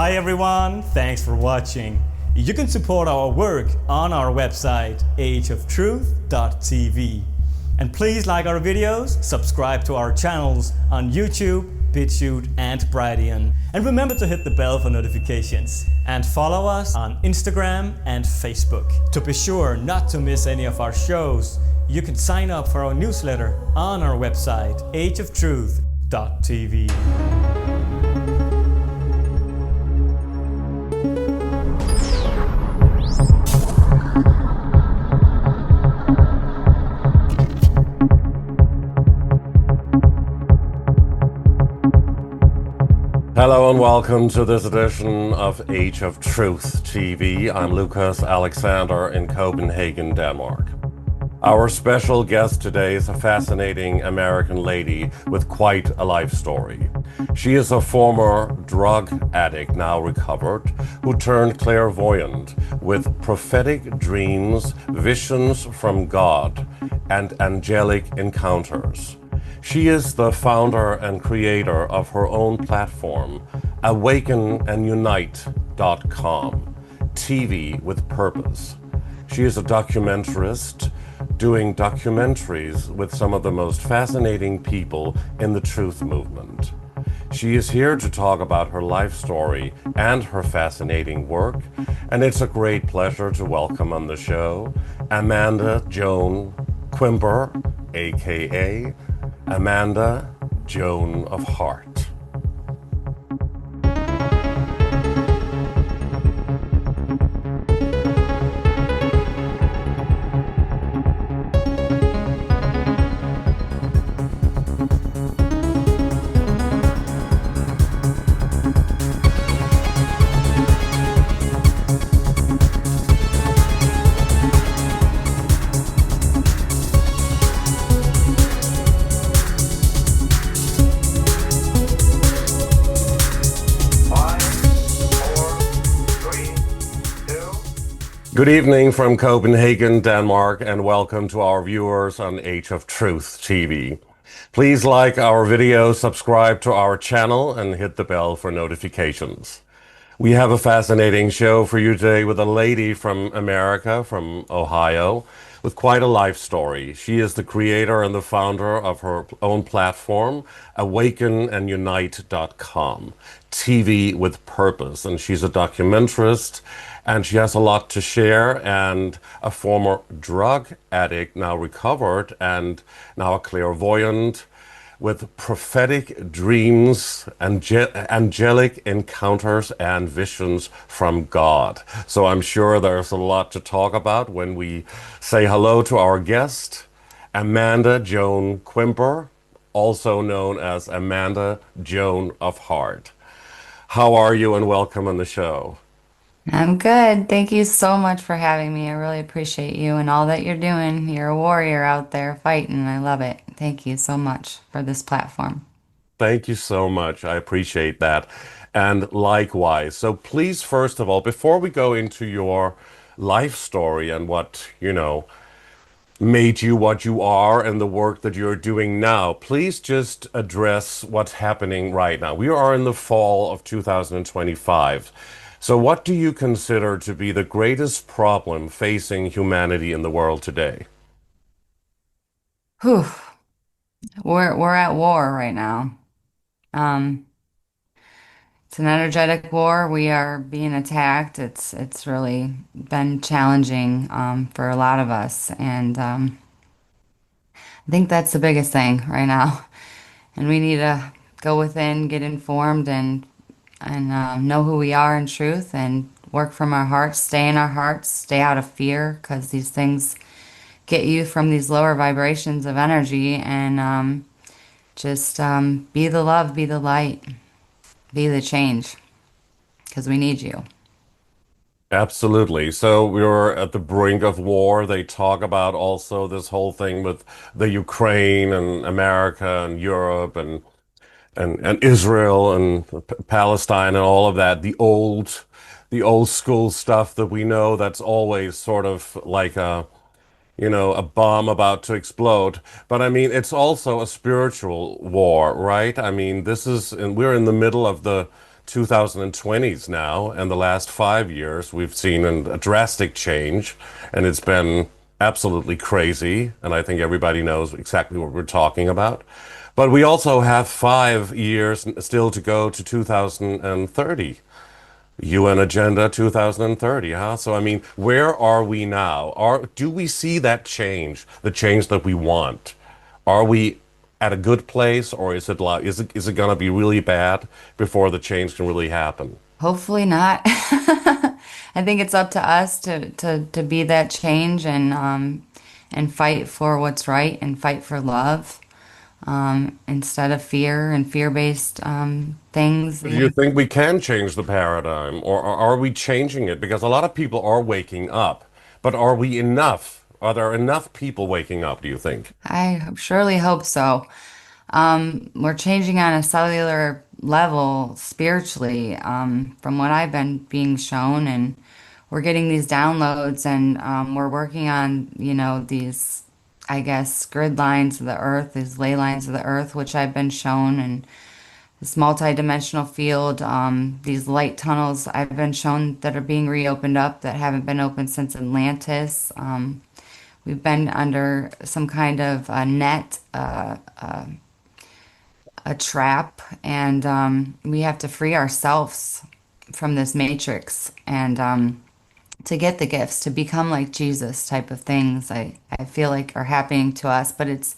Hi everyone, thanks for watching. You can support our work on our website ageoftruthtv. And please like our videos, subscribe to our channels on YouTube, BitChute and Brighteon. And remember to hit the bell for notifications. And follow us on Instagram and Facebook. To be sure not to miss any of our shows, you can sign up for our newsletter on our website ageoftruthtv. Hello and welcome to this edition of Age of Truth TV. I'm Lucas Alexander in Copenhagen, Denmark. Our special guest today is a fascinating American lady with quite a life story. She is a former drug addict, now recovered, who turned clairvoyant with prophetic dreams, visions from God, and angelic encounters. She is the founder and creator of her own platform, AWAKENandUnite.com, TV with Purpose. She is a documentarist, doing documentaries with some of the most fascinating people in the truth movement. She is here to talk about her life story and her fascinating work, and it's a great pleasure to welcome on the show Amanda Joan Quimber, aka Amanda Joan of Heart. Good evening from Copenhagen, Denmark, and welcome to our viewers on Age of Truth TV. Please like our video, subscribe to our channel, and hit the bell for notifications. We have a fascinating show for you today with a lady from America, from Ohio, with quite a life story. She is the creator and the founder of her own platform, AWAKENandUnite.com, TV with Purpose, and she's a documentarist, and she has a lot to share, and a former drug addict, now recovered, and now a clairvoyant with prophetic dreams, angelic encounters, and visions from God. So I'm sure there's a lot to talk about when we say hello to our guest, Amanda Joan Quimber, also known as Amanda Joan of Heart. How are you, and welcome on the show? I'm good. Thank you so much for having me. I really appreciate you and all that you're doing. You're a warrior out there fighting. I love it. Thank you so much for this platform. Thank you so much. I appreciate that. And likewise. So please, first of all, before we go into your life story and what, made you what you are and the work that you're doing now, please just address what's happening right now. We are in the fall of 2025. So what do you consider to be the greatest problem facing humanity in the world today? Whew. We're at war right now. Um, it's an energetic war. We are being attacked. It's really been challenging for a lot of us, and I think that's the biggest thing right now. And we need to go within, get informed, and know who we are in truth, and work from our hearts, stay in our hearts, stay out of fear, because these things get you from these lower vibrations of energy, and just be the love, be the light, be the change, because we need you. Absolutely. So we were at the brink of war. They talk about also this whole thing with the Ukraine and America and Europe and Israel and Palestine and all of that. The old school stuff that we know, that's always sort of like a bomb about to explode. But I mean, it's also a spiritual war, right? I mean, and we're in the middle of 2020s now, and the last 5 years we've seen a drastic change, and it's been absolutely crazy. And I think everybody knows exactly what we're talking about. But we also have 5 years still to go to 2030. UN Agenda 2030, huh? So, I mean, where are we now? Do we see that change, the change that we want? Are we at a good place, or is it going to be really bad before the change can really happen? Hopefully not. I think it's up to us to be that change and fight for what's right and fight for love instead of fear and fear-based things. Do you think we can change the paradigm, or are we changing it? Because a lot of people are waking up, but are we enough? Are there enough people waking up, do you think? I surely hope so. We're changing on a cellular level spiritually, from what I've been being shown, and we're getting these downloads, and we're working on, these, I guess, grid lines of the earth, these ley lines of the earth, which I've been shown, and this multi-dimensional field, these light tunnels I've been shown that are being reopened up that haven't been opened since Atlantis. We've been under some kind of a net, a trap, and we have to free ourselves from this matrix and to get the gifts, to become like Jesus type of things. I feel like are happening to us, but it's,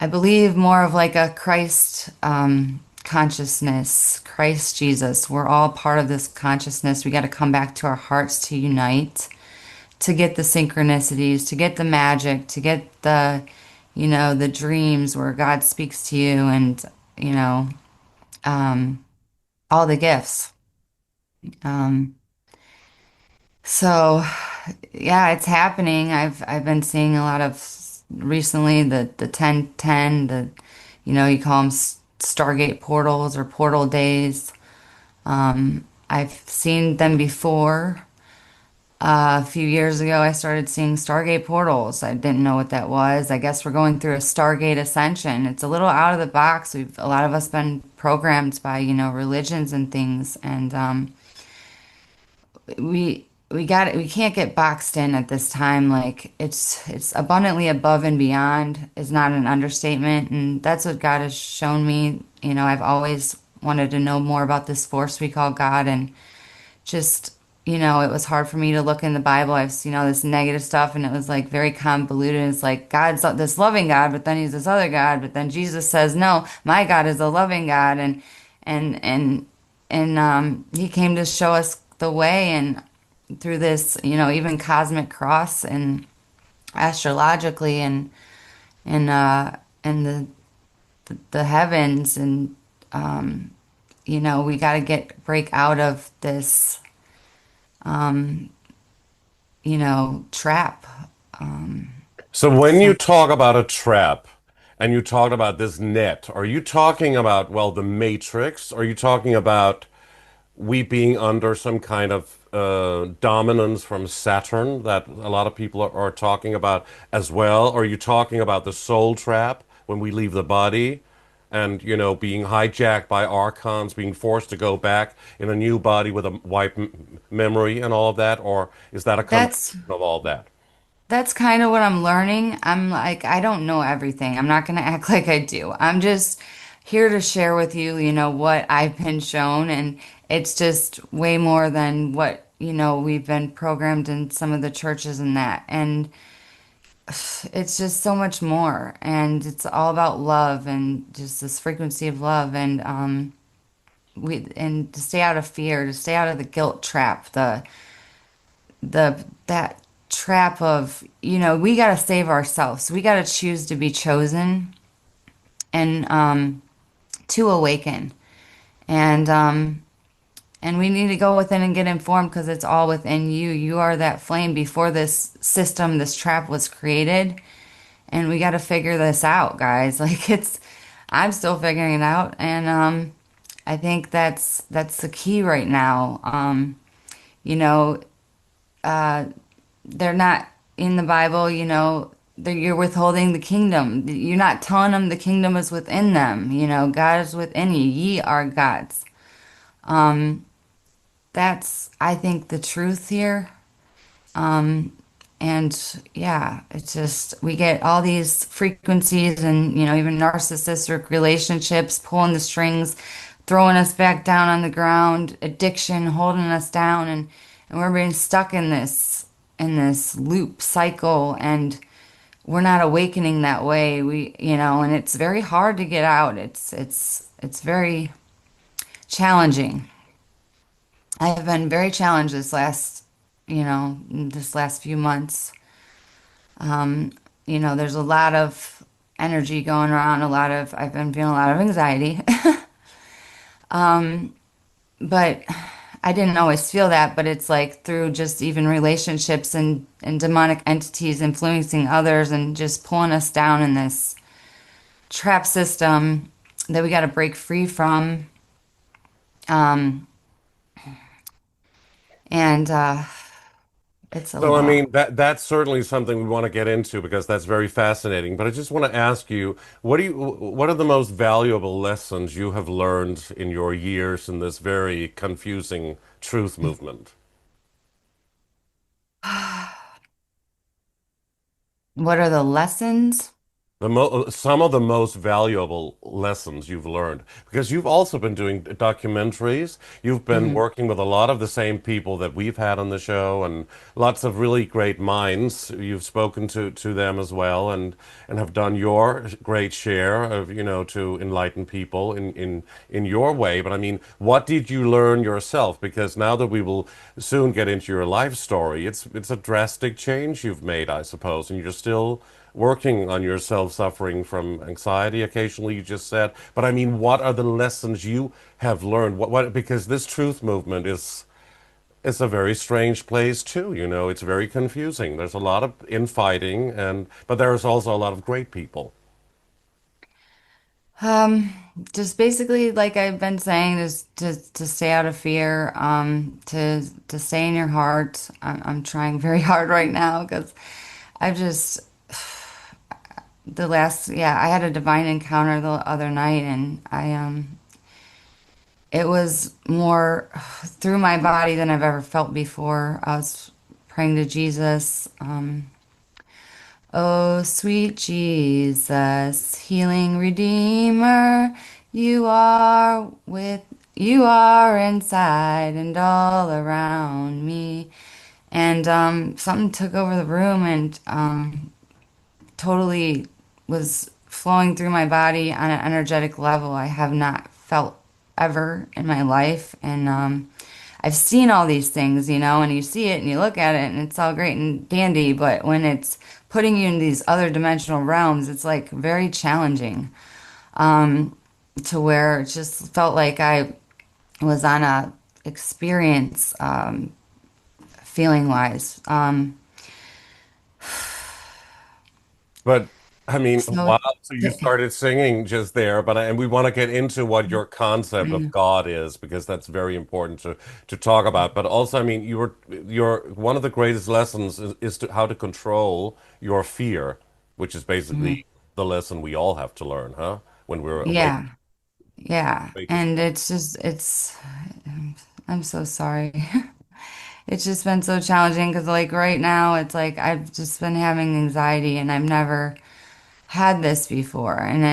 I believe, more of like a Christ consciousness, Christ Jesus. We're all part of this consciousness. We got to come back to our hearts to unite, to get the synchronicities, to get the magic, to get the dreams where God speaks to you, and, all the gifts. Um, so yeah, it's happening. I've been seeing a lot of recently the 1010, you call them Stargate portals or portal days. I've seen them before. A few years ago, I started seeing Stargate portals. I didn't know what that was. I guess we're going through a Stargate Ascension. It's a little out of the box. A lot of us been programmed by, religions and things, and we can't get boxed in at this time. Like it's abundantly above and beyond is not an understatement, and that's what God has shown me. I've always wanted to know more about this force we call God, and just, it was hard for me to look in the Bible. I've seen all this negative stuff, and it was like very convoluted. It's like God's this loving God, but then he's this other God, but then Jesus says, no, my God is a loving God, and he came to show us the way, and through this, even cosmic cross and astrologically, and the heavens, and we got to break out of this trap. So when you talk about a trap and you talk about this net, are you talking about, well, the Matrix? Are you talking about we being under some kind of dominance from Saturn that a lot of people are talking about as well? Or are you talking about the soul trap when we leave the body and, being hijacked by archons, being forced to go back in a new body with a wiped memory and all of that? Or is that a That's combination of all that? That's kind of what I'm learning. I'm like, I don't know everything. I'm not going to act like I do. I'm just here to share with you, what I've been shown. And it's just way more than what, we've been programmed in some of the churches and that. And it's just so much more. And it's all about love and just this frequency of love. And and to stay out of fear, to stay out of the guilt trap, that trap of, we got to save ourselves. We got to choose to be chosen and to awaken. And we need to go within and get informed, because it's all within you. You are that flame before this system, this trap was created. And we got to figure this out, guys. Like I'm still figuring it out. And I think that's the key right now. They're not in the Bible, you're withholding the kingdom. You're not telling them the kingdom is within them. God is within you. Ye are gods. That's, I think, the truth here. And yeah, it's just, we get all these frequencies and, even narcissistic relationships pulling the strings, throwing us back down on the ground, addiction holding us down, and we're being stuck in this loop cycle, and we're not awakening that way. And it's very hard to get out. It's very challenging. I have been very challenged this last few months. There's a lot of energy going around, I've been feeling a lot of anxiety. But I didn't always feel that, but it's like through just even relationships and demonic entities influencing others and just pulling us down in this trap system that we got to break free from. And it's a So, I lot. mean, that's certainly something we want to get into because that's very fascinating. But I just want to ask you, what are the most valuable lessons you have learned in your years in this very confusing truth movement? What are the lessons? Some of the most valuable lessons you've learned, because you've also been doing documentaries. You've been Mhm. working with a lot of the same people that we've had on the show, and lots of really great minds. You've spoken to them as well, and have done your great share of, to enlighten people in your way. But I mean, what did you learn yourself? Because now that we will soon get into your life story, it's a drastic change you've made, I suppose, and you're still working on yourself, suffering from anxiety occasionally, you just said. But I mean, what are the lessons you have learned? Because this truth movement is a very strange place too, it's very confusing. There's a lot of infighting but there's also a lot of great people. Um, just basically, like I've been saying, is to stay out of fear, to stay in your heart. I'm trying very hard right now because I've just yeah, I had a divine encounter the other night, and it was more through my body than I've ever felt before. I was praying to Jesus. Oh, sweet Jesus, healing Redeemer, you are inside and all around me. And something took over the room and totally was flowing through my body on an energetic level I have not felt ever in my life. And I've seen all these things, and you see it and you look at it and it's all great and dandy, but when it's putting you in these other dimensional realms, it's like very challenging, to where it just felt like I was on a experience, feeling wise. But I mean, So wow. So you started singing just there, and we want to get into what your concept of God is because that's very important to talk about. But also, I mean, your one of the greatest lessons is how to control your fear, which is Mhm. basically the lesson we all have to learn, huh? When we're awake, Yeah, yeah. awake as And I'm so sorry. It's just been so challenging because, like, right now, it's like I've just been having anxiety and I've never had this before. And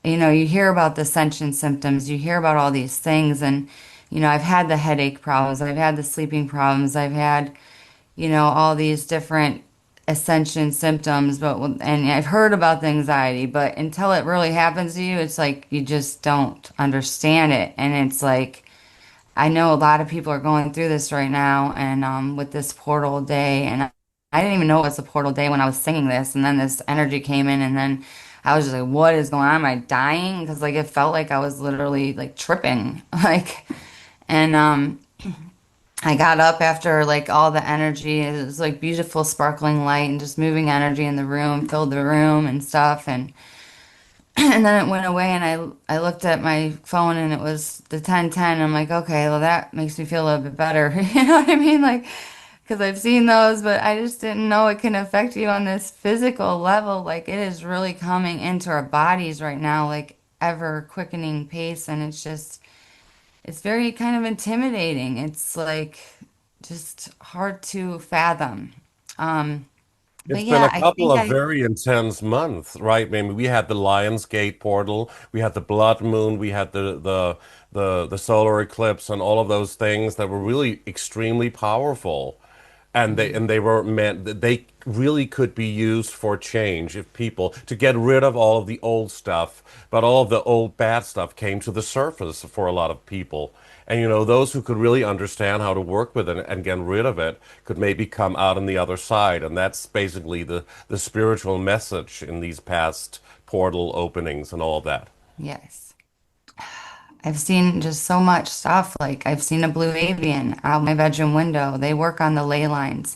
you hear about the Ascension symptoms, you hear about all these things. And, I've had the headache problems, I've had the sleeping problems, I've had, all these different Ascension symptoms. And I've heard about the anxiety, but until it really happens to you, it's like you just don't understand it. And it's like, I know a lot of people are going through this right now, and with this portal day, and I didn't even know it was a portal day when I was singing this, and then this energy came in, and then I was just like, "What is going on? Am I dying?" Because like it felt like I was literally like tripping, like, and I got up after like all the energy. It was like beautiful, sparkling light, and just moving energy in the room filled the room and stuff, and and then it went away, and I looked at my phone and it was the 10:10. I'm like, okay, well that makes me feel a little bit better. You know what I mean? Like, because I've seen those, but I just didn't know it can affect you on this physical level. Like it is really coming into our bodies right now, like ever quickening pace, and it's just it's very kind of intimidating. It's like just hard to fathom. Um, but It's been yeah, a I couple think of I, very intense months, right? I mean, we had the Lionsgate portal, we had the blood moon, we had the solar eclipse, and all of those things that were really extremely powerful, and Mhm. they were meant that they really could be used for change if people to get rid of all of the old stuff, but all of the old bad stuff came to the surface for a lot of people. And those who could really understand how to work with it and get rid of it could maybe come out on the other side. And that's basically the spiritual message in these past portal openings and all of that. yes. I've seen just so much stuff. Like I've seen a blue avian out my bedroom window. They work on the ley lines,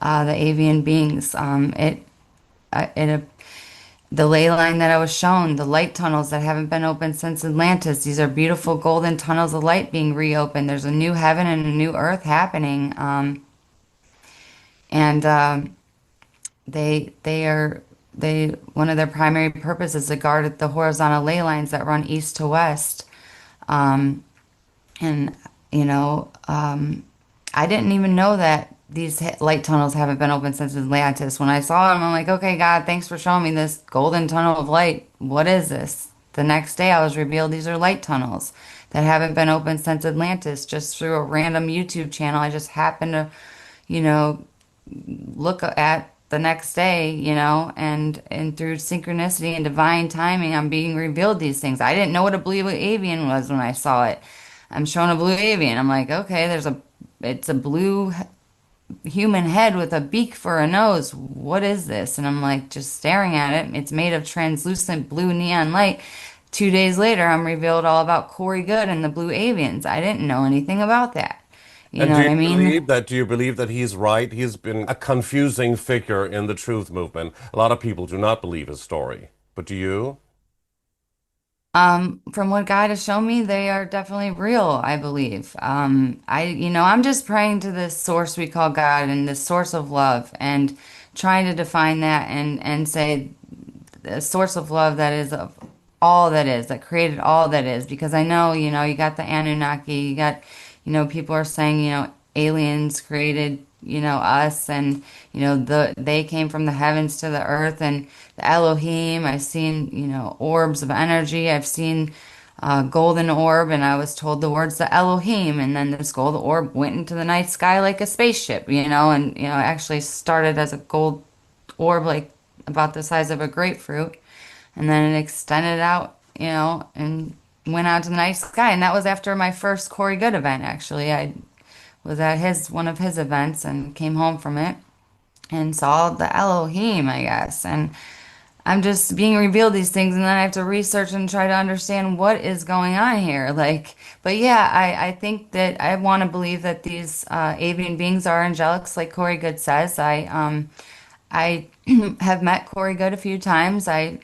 the avian beings. The ley line that I was shown, the light tunnels that haven't been opened since Atlantis. These are beautiful golden tunnels of light being reopened. There's a new heaven and a new earth happening. And they one of their primary purposes is to guard the horizontal ley lines that run east to west. And you know, I didn't even know that these light tunnels haven't been open since Atlantis. When I saw them, I'm like, okay, God, thanks for showing me this golden tunnel of light. What is this? The next day, I was revealed these are light tunnels that haven't been open since Atlantis, just through a random YouTube channel. I just happened to, you know, look at the next day, and through synchronicity and divine timing, I'm being revealed these things. I didn't know what a blue avian was when I saw it. I'm shown a blue avian. I'm like, okay, it's a blue human head with a beak for a nose. What is this? And I'm like, just staring at it. It's made of translucent blue neon light. 2 days later, I'm revealed all about Corey Good and the blue avians. I didn't know anything about that. You And know what I mean? do you believe that he's right? He's been a confusing figure in the truth movement. A lot of people do not believe his story. But do you? From what God has shown me, they are definitely real, I believe. I'm just praying to this source we call God and this source of love and trying to define that and say the source of love that is of all that is, that created all that is. Because I know, you got the Anunnaki, you got, people are saying, aliens created, us and, they came from the heavens to the earth and the Elohim. I've seen, orbs of energy. I've seen a golden orb and I was told the words the Elohim. And then this gold orb went into the night sky like a spaceship, and, it actually started as a gold orb, like about the size of a grapefruit. And then it extended out, and went out to the night sky. And that was after my first Corey Good event, actually. I was at one of his events and came home from it and saw the Elohim, I guess. And I'm just being revealed these things, and then I have to research and try to understand what is going on here. But yeah, I think that I want to believe that these avian beings are angelics, like Corey Good says. I have met Corey Good a few times. I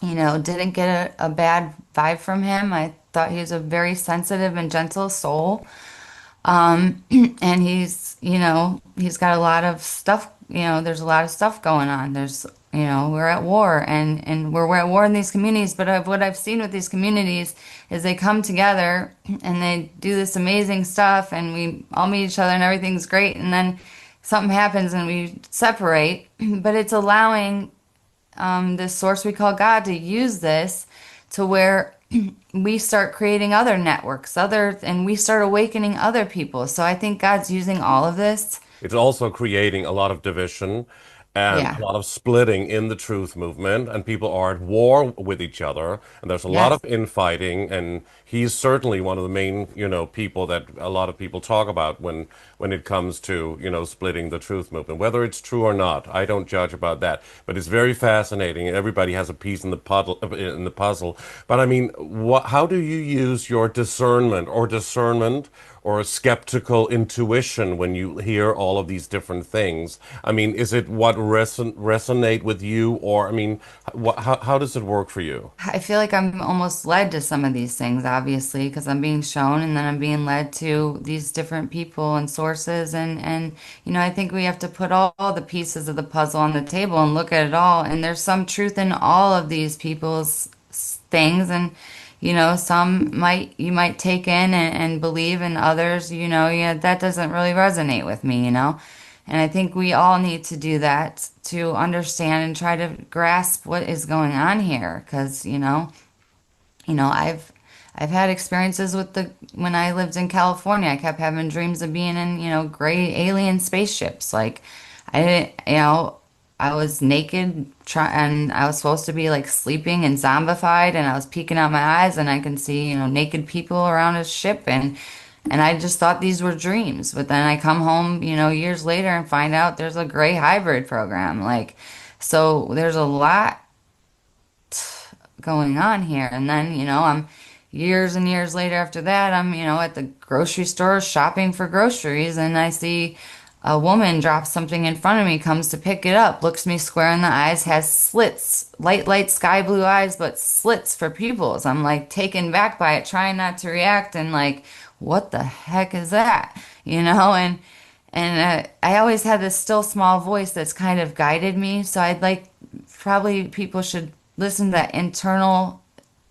didn't get a bad vibe from him. I thought he was a very sensitive and gentle soul. And he's got a lot of stuff, there's a lot of stuff going on. We're at war and we're at war in these communities, but what I've seen with these communities is they come together and they do this amazing stuff and we all meet each other and everything's great. And then something happens and we separate, but it's allowing this source we call God to use this to where we start creating other networks, and we start awakening other people. So I think God's using all of this. It's also creating a lot of division and a Yeah. lot of splitting in the truth movement, and people are at war with each other, and there's a lot Yes. of infighting, and he's certainly one of the main, people that a lot of people talk about when it comes to, splitting the truth movement. Whether it's true or not, I don't judge about that, but it's very fascinating, and everybody has a piece in the puzzle. But I mean, how do you use your discernment or a skeptical intuition when you hear all of these different things? I mean, is it what resonate with you, or I mean, how does it work for you? I feel like I'm almost led to some of these things, obviously, because I'm being shown and then I'm being led to these different people and sources. And I think we have to put all the pieces of the puzzle on the table and look at it all. And there's some truth in all of these people's things. And, some you might take in and believe, and others, yeah, that doesn't really resonate with me. And I think we all need to do that to understand and try to grasp what is going on here. Because, I've had experiences with when I lived in California, I kept having dreams of being in, gray alien spaceships. Like I didn't, I was naked and I was supposed to be like sleeping and zombified, and I was peeking out my eyes and I can see, naked people around a ship, and I just thought these were dreams. But then I come home, years later and find out there's a gray hybrid program. Like, so there's a lot going on here. And then, I'm years and years later after that, I'm, at the grocery store shopping for groceries, and I see a woman drop something in front of me, comes to pick it up, looks me square in the eyes, has slits, light sky blue eyes, but slits for pupils. I'm like taken back by it, trying not to react, and like, what the heck is that? And I always had this still small voice that's kind of guided me. So I'd like, probably people should listen to that internal,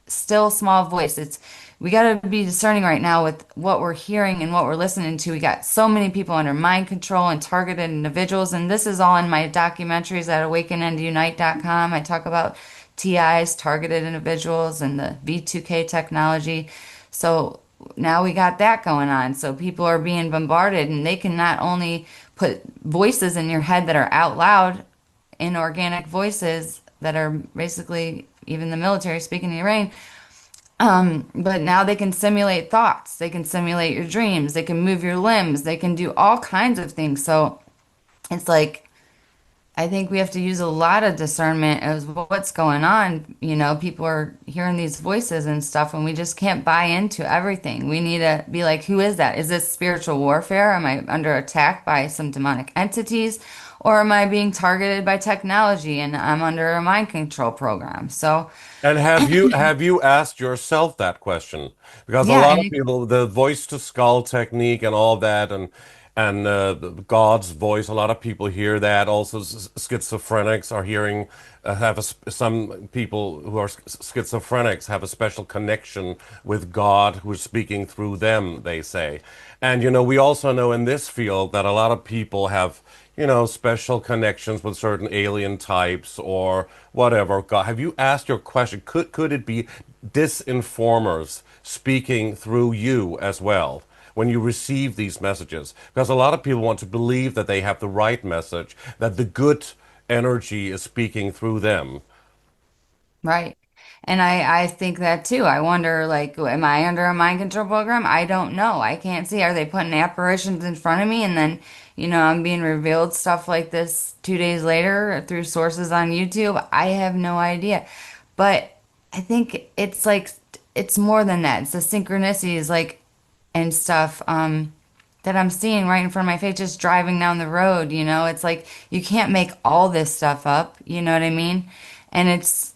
still small voice. We got to be discerning right now with what we're hearing and what we're listening to. We got so many people under mind control and targeted individuals. And this is all in my documentaries at awakenandunite.com. I talk about TIs, targeted individuals, and the V2K technology. So now we got that going on. So people are being bombarded, and they can not only put voices in your head that are out loud, inorganic voices that are basically even the military speaking in your brain, but now they can simulate thoughts. They can simulate your dreams. They can move your limbs. They can do all kinds of things. So it's like, I think we have to use a lot of discernment as what's going on. People are hearing these voices and stuff, and we just can't buy into everything. We need to be like, who is that? Is this spiritual warfare? Am I under attack by some demonic entities? Or am I being targeted by technology and I'm under a mind control program? So, And have you asked yourself that question? Because a yeah, lot and of people, the voice to skull technique and all that, and God's voice, a lot of people hear that. Also, schizophrenics are hearing some people who are schizophrenics have a special connection with God, who's speaking through them, they say. And we also know in this field that a lot of people have special connections with certain alien types or whatever. God, have you asked your question? Could it be disinformers speaking through you as well when you receive these messages? Because a lot of people want to believe that they have the right message, that the good energy is speaking through them. right. And I think that too. I wonder, like, am I under a mind control program? I don't know. I can't see. Are they putting apparitions in front of me, and then, I'm being revealed stuff like this 2 days later through sources on YouTube? I have no idea. But I think it's like, it's more than that. It's the synchronicities, like, and stuff, that I'm seeing right in front of my face, just driving down the road. It's like, you can't make all this stuff up. You know what I mean? And it's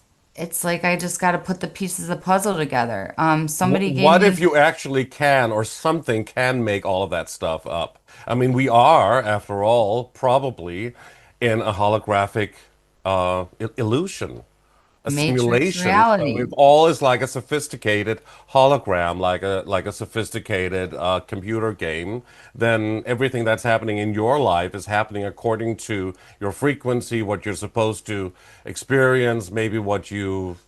like I just got to put the pieces of the puzzle together. Somebody gave What if me you actually can, or something can make all of that stuff up? I mean, we are, after all, probably in a holographic illusion, a Matrix simulation. So reality. if all is like a sophisticated hologram, like a sophisticated computer game, then everything that's happening in your life is happening according to your frequency, what you're supposed to experience, maybe what you,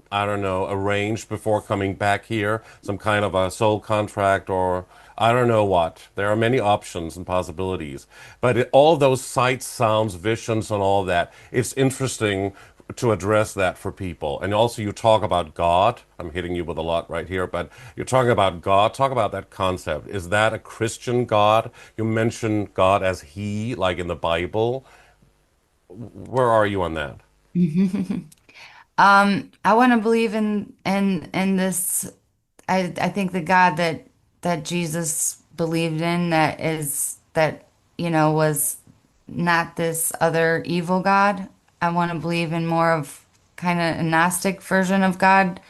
I don't know, arranged before coming back here, some kind of a soul contract, or I don't know what. There are many options and possibilities. But all those sights, sounds, visions, and all that, it's interesting to address that for people. And also, you talk about God. I'm hitting you with a lot right here, but you're talking about God. Talk about that concept. Is that a Christian God? You mentioned God as He, like in the Bible. Where are you on that? I want to believe in this. I think the God that Jesus believed in, that was not this other evil God. I want to believe in more of kind of a Gnostic version of God,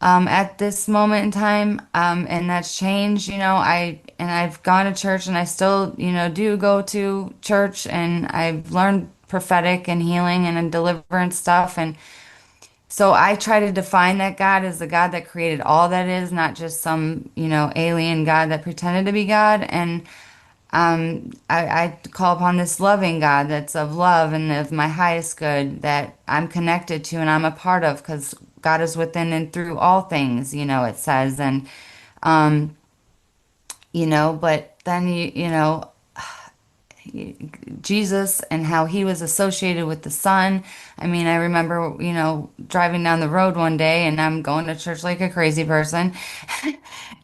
at this moment in time. And that's changed. I've gone to church, and I still do go to church, and I've learned prophetic and healing and deliverance stuff, and So I try to define that God as the God that created all that is, not just some, alien God that pretended to be God. And I call upon this loving God that's of love and of my highest good that I'm connected to and I'm a part of because God is within and through all things, it says. And, but then, Jesus and how he was associated with the sun. I mean, I remember, driving down the road one day and I'm going to church like a crazy person,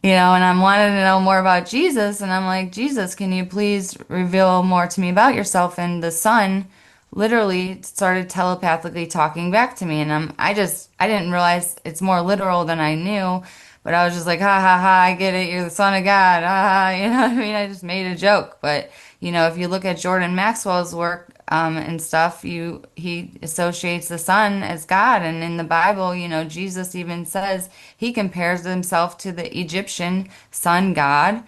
and I'm wanting to know more about Jesus. And I'm like, Jesus, can you please reveal more to me about yourself? And the sun literally started telepathically talking back to me. And I didn't realize it's more literal than I knew. But I was just like, ha ha ha, I get it. You're the son of God. Ha ha. You know what I mean? I just made a joke. But, if you look at Jordan Maxwell's work and stuff, he associates the sun as God. And in the Bible, Jesus even says he compares himself to the Egyptian sun god.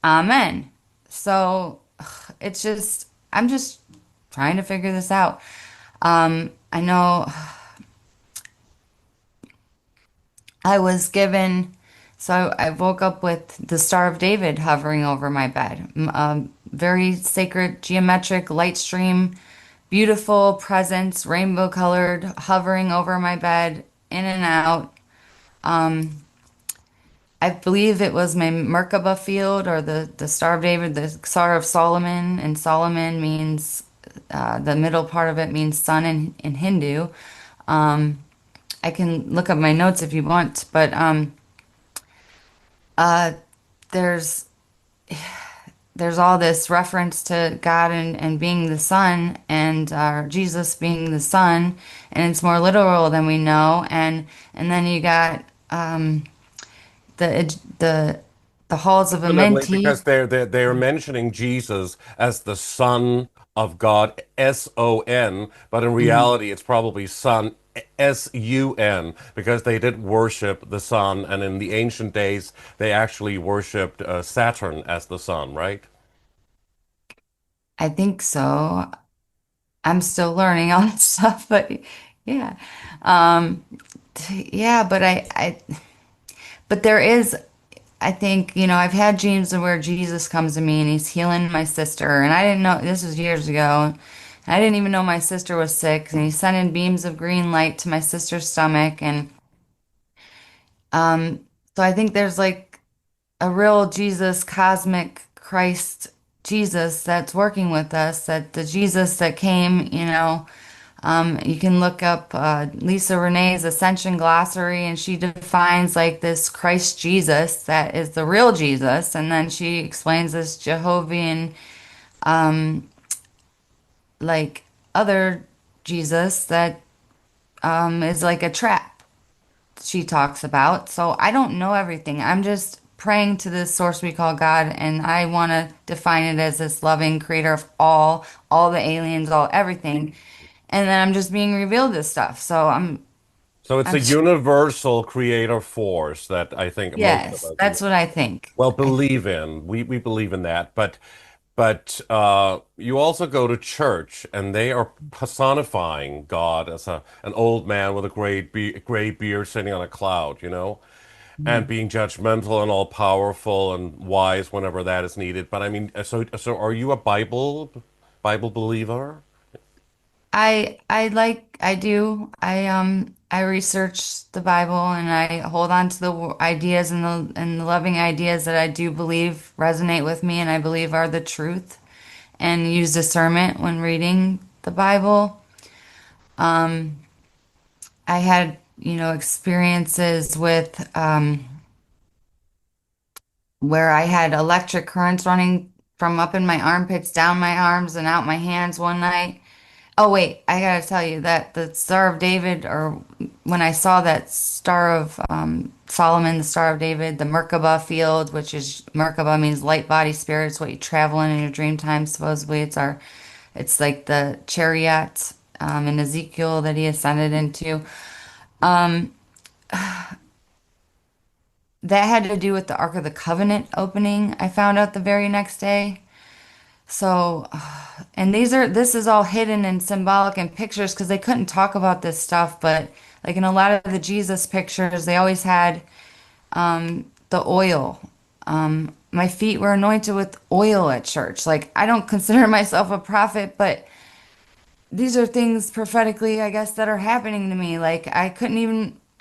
Amen. So I'm just trying to figure this out. I know I was given, so I woke up with the Star of David hovering over my bed. Very sacred, geometric light stream, beautiful presence, rainbow colored, hovering over my bed, in and out. I believe it was my Merkaba field or the Star of David, the Star of Solomon, and Solomon means, the middle part of it means sun in Hindu. I can look up my notes if you want, but there's there's all this reference to God and being the Son and Jesus being the Son, and it's more literal than we know. And then you got the the halls of Definitely, because Amenti. they're mentioning Jesus as the Son of God, S-O-N, but in Mhm. reality, it's probably Son, S-U-N, because they did worship the sun, and in the ancient days, they actually worshipped Saturn as the sun, right? I think so. I'm still learning all that stuff, but yeah, um, yeah. But there is. I think, I've had dreams of where Jesus comes to me and he's healing my sister. And I didn't know, this was years ago. I didn't even know my sister was sick. And he's sending beams of green light to my sister's stomach. And so I think there's like a real Jesus, cosmic Christ Jesus that's working with us, that the Jesus that came, you can look up Lisa Renee's Ascension glossary, and she defines like this Christ Jesus that is the real Jesus, and then she explains this Jehovah's like other Jesus that is like a trap. She talks about. So I don't know everything. I'm just praying to this source we call God, and I want to define it as this loving creator of all the aliens, all everything. And then I'm just being revealed this stuff. So So it's I'm a universal creator force that I think most of yes, us, that's what I think. well, believe in. We believe in that, but you also go to church, and they are personifying God as an old man with a gray beard sitting on a cloud, and being judgmental and all powerful and wise whenever that is needed. But I mean, so are you a Bible believer? I do. I research the Bible and I hold on to the ideas and the loving ideas that I do believe resonate with me and I believe are the truth and use discernment when reading the Bible. I had, experiences with where I had electric currents running from up in my armpits down my arms and out my hands one night. Oh wait, I gotta tell you that the Star of David, or when I saw that Star of Solomon, the Star of David, the Merkaba field, which is Merkaba means light body spirits, what you travel in your dream time. Supposedly, it's like the chariot in Ezekiel that he ascended into. That had to do with the Ark of the Covenant opening. I found out the very next day. So, and this is all hidden and symbolic in pictures because they couldn't talk about this stuff, but like in a lot of the Jesus pictures, they always had the oil. My feet were anointed with oil at church. Like, I don't consider myself a prophet, but these are things prophetically, I guess, that are happening to me. Like, I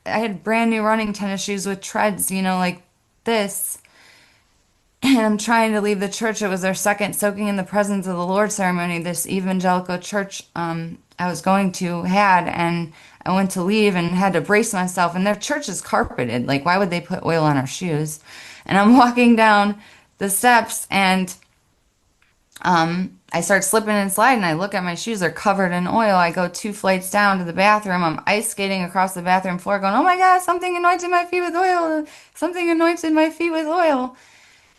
had brand new running tennis shoes with treads, like this. And I'm trying to leave the church. It was their second soaking in the presence of the Lord ceremony, this evangelical church I was going to had. And I went to leave and had to brace myself. And their church is carpeted. Like, why would they put oil on our shoes? And I'm walking down the steps and I start slipping and sliding. I look at my shoes, they're covered in oil. I go 2 flights down to the bathroom. I'm ice skating across the bathroom floor, going, oh my God, something anointed my feet with oil. Something anointed my feet with oil.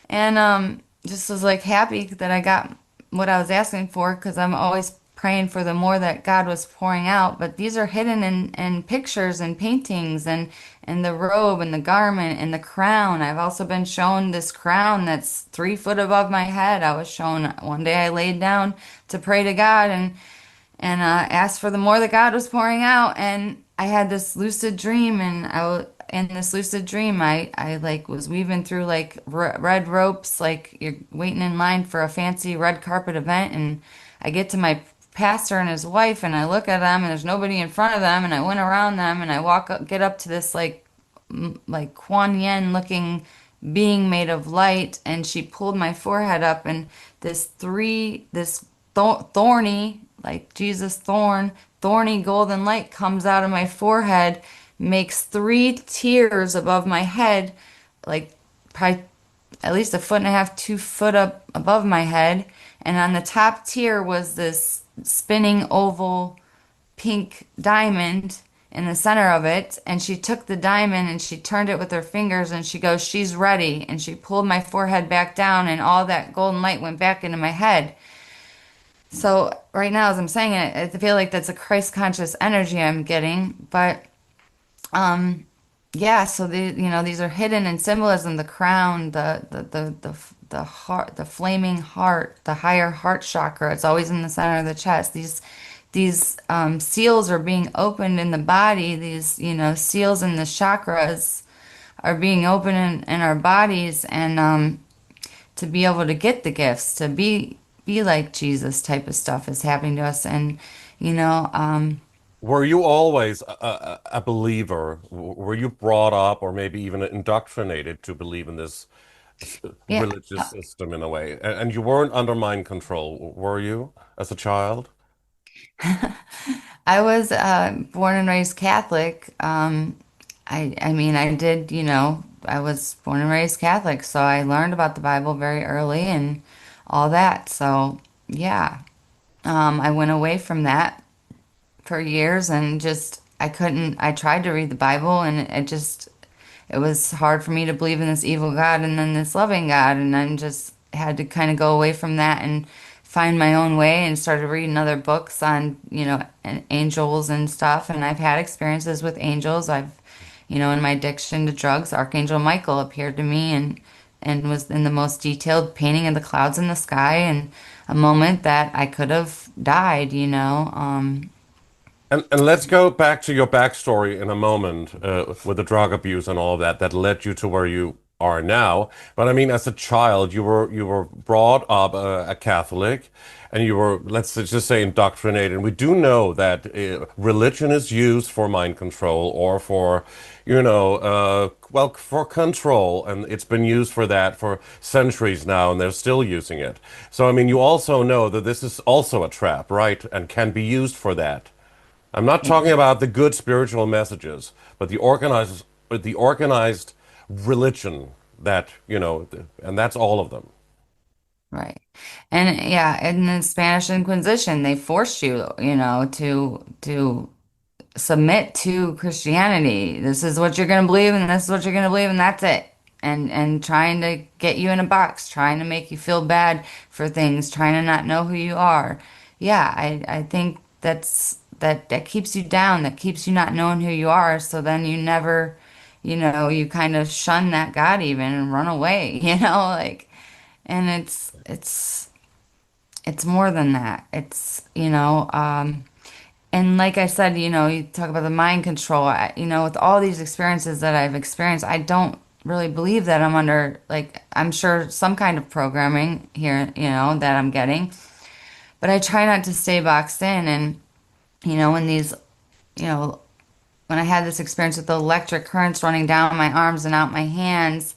And just was like happy that I got what I was asking for because I'm always praying for the more that God was pouring out. But these are hidden in pictures and paintings and the robe and the garment and the crown. I've also been shown this crown that's 3 foot above my head. I was shown one day I laid down to pray to God and asked for the more that God was pouring out. And I had this lucid dream, and in this lucid dream, I like was weaving through like red ropes, like you're waiting in line for a fancy red carpet event. And I get to my pastor and his wife, and I look at them, and there's nobody in front of them. And I went around them, and I get up to this like Kuan Yin looking being made of light, and she pulled my forehead up, and this thorny, like Jesus thorny golden light comes out of my forehead, makes 3 tiers above my head, like probably at least 1.5 feet, 2 foot up above my head. And on the top tier was this spinning oval pink diamond in the center of it. And she took the diamond and she turned it with her fingers and she goes, she's ready. And she pulled my forehead back down and all that golden light went back into my head. So right now, as I'm saying it, I feel like that's a Christ conscious energy I'm getting. But yeah, so these are hidden in symbolism, the crown, the heart, the flaming heart, the higher heart chakra. It's always in the center of the chest. These seals are being opened in the body. These, seals in the chakras are being opened in our bodies, and to be able to get the gifts, to be like Jesus type of stuff is happening to us. And, you know, um, Were you always a believer? Were you brought up or maybe even indoctrinated to believe in this yeah, religious system in a way? And you weren't under mind control, were you, as a child? I was born and raised Catholic. I mean, I did, I was born and raised Catholic, so I learned about the Bible very early and all that. So, yeah, I went away from that for years and just, I tried to read the Bible and it was hard for me to believe in this evil God and then this loving God. And then just had to kind of go away from that and find my own way and started reading other books on, angels and stuff. And I've had experiences with angels. In my addiction to drugs, Archangel Michael appeared to me and was in the most detailed painting of the clouds in the sky and a moment that I could have died. And let's go back to your backstory in a moment, with the drug abuse and all of that that led you to where you are now. But I mean, as a child, you were brought up a Catholic, and you were, let's just say, indoctrinated. And we do know that religion is used for mind control or for, well, for control, and it's been used for that for centuries now, and they're still using it. So I mean, you also know that this is also a trap, right? And can be used for that. I'm not talking about the good spiritual messages, but the organized religion that, and that's all of them. Right. And yeah, in the Spanish Inquisition, they forced you, to submit to Christianity. This is what you're going to believe, and this is what you're going to believe, and that's it. And trying to get you in a box, trying to make you feel bad for things, trying to not know who you are. Yeah, I think that keeps you down, that keeps you not knowing who you are. So then you never, you kind of shun that God even and run away, like, and it's more than that. It's, and like I said, you talk about the mind control. With all these experiences that I've experienced, I don't really believe that I'm under, like, I'm sure some kind of programming here, that I'm getting, but I try not to stay boxed in. And, when you know, when I had this experience with the electric currents running down my arms and out my hands,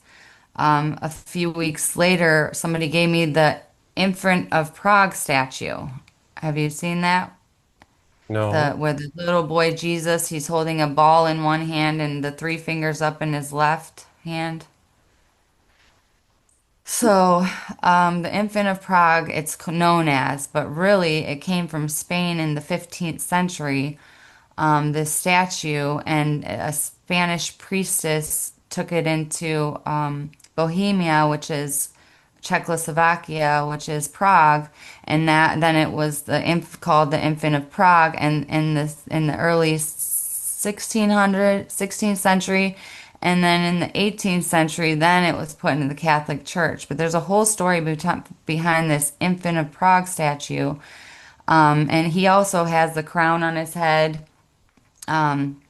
a few weeks later, somebody gave me the Infant of Prague statue. Have you seen that? The No. where the little boy Jesus, he's holding a ball in one hand and the three fingers up in his left hand. So, the Infant of Prague, known as, but really it came from Spain in the 15th century. This statue, and a Spanish priestess took it into Bohemia, which is Czechoslovakia, which is Prague, and that then it was called the Infant of Prague, and in the early 16th century, and then in the 18th century, then it was put into the Catholic Church. But there's a whole story behind this Infant of Prague statue, and he also has the crown on his head. Um,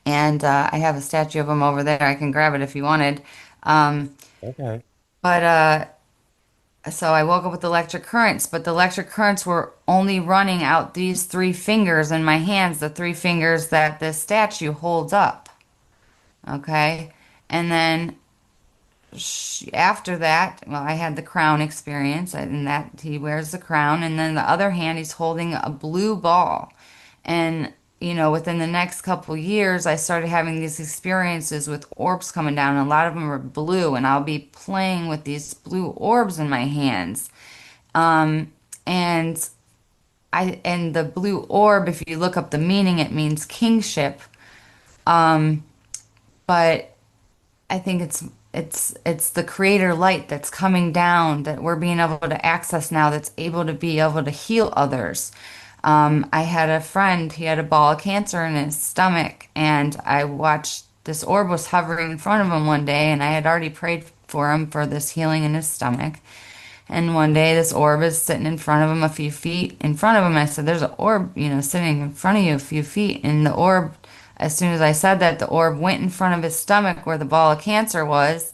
and I have a statue of him over there. I can grab it if you wanted. Um, Okay. but So I woke up with electric currents, but the electric currents were only running out these three fingers in my hands, the three fingers that this statue holds up. Okay. And then after that, well, I had the crown experience, and that he wears the crown. And then the other hand, he's holding a blue ball. And, within the next couple years, I started having these experiences with orbs coming down. And a lot of them were blue, and I'll be playing with these blue orbs in my hands. And and the blue orb, if you look up the meaning, it means kingship. But I think it's the creator light that's coming down that we're being able to access now, that's able to be able to heal others. I had a friend, he had a ball of cancer in his stomach, and I watched this orb was hovering in front of him one day, and I had already prayed for him for this healing in his stomach. And one day this orb is sitting in front of him, a few feet in front of him. I said, "There's an orb, sitting in front of you a few feet." And the orb, as soon as I said that, the orb went in front of his stomach where the ball of cancer was.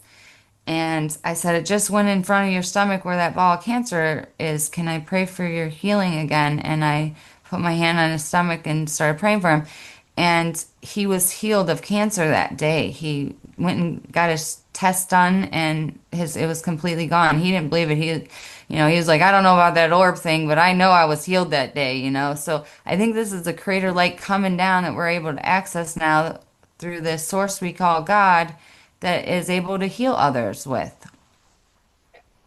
And I said, "It just went in front of your stomach where that ball of cancer is. Can I pray for your healing again?" And I put my hand on his stomach and started praying for him. And he was healed of cancer that day. He went and got his test done, and it was completely gone. He didn't believe it. He was like, "I don't know about that orb thing, but I know I was healed that day." So I think this is the creator light coming down that we're able to access now through this source we call God, that is able to heal others with.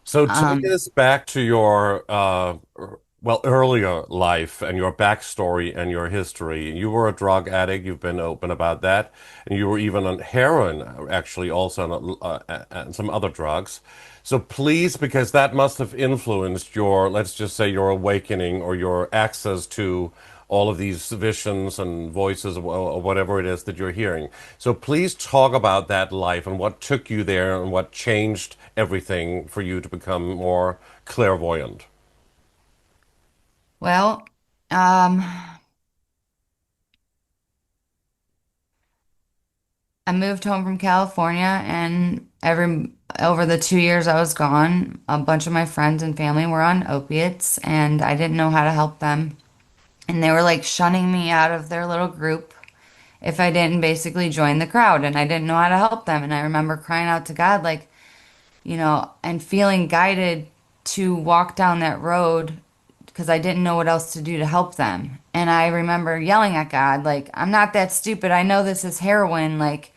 So take Um, us back to your well, earlier life and your backstory and your history. You were a drug addict. You've been open about that, and you were even on heroin, actually, also on and some other drugs. So please, because that must have influenced your, let's just say, your awakening or your access to all of these visions and voices or whatever it is that you're hearing. So please talk about that life and what took you there and what changed everything for you to become more clairvoyant. well, um, I moved home from California, and over the 2 years I was gone, a bunch of my friends and family were on opiates, and I didn't know how to help them. And they were like shunning me out of their little group if I didn't basically join the crowd, and I didn't know how to help them. And I remember crying out to God, like, and feeling guided to walk down that road because I didn't know what else to do to help them. And I remember yelling at God, like, "I'm not that stupid. I know this is heroin." Like,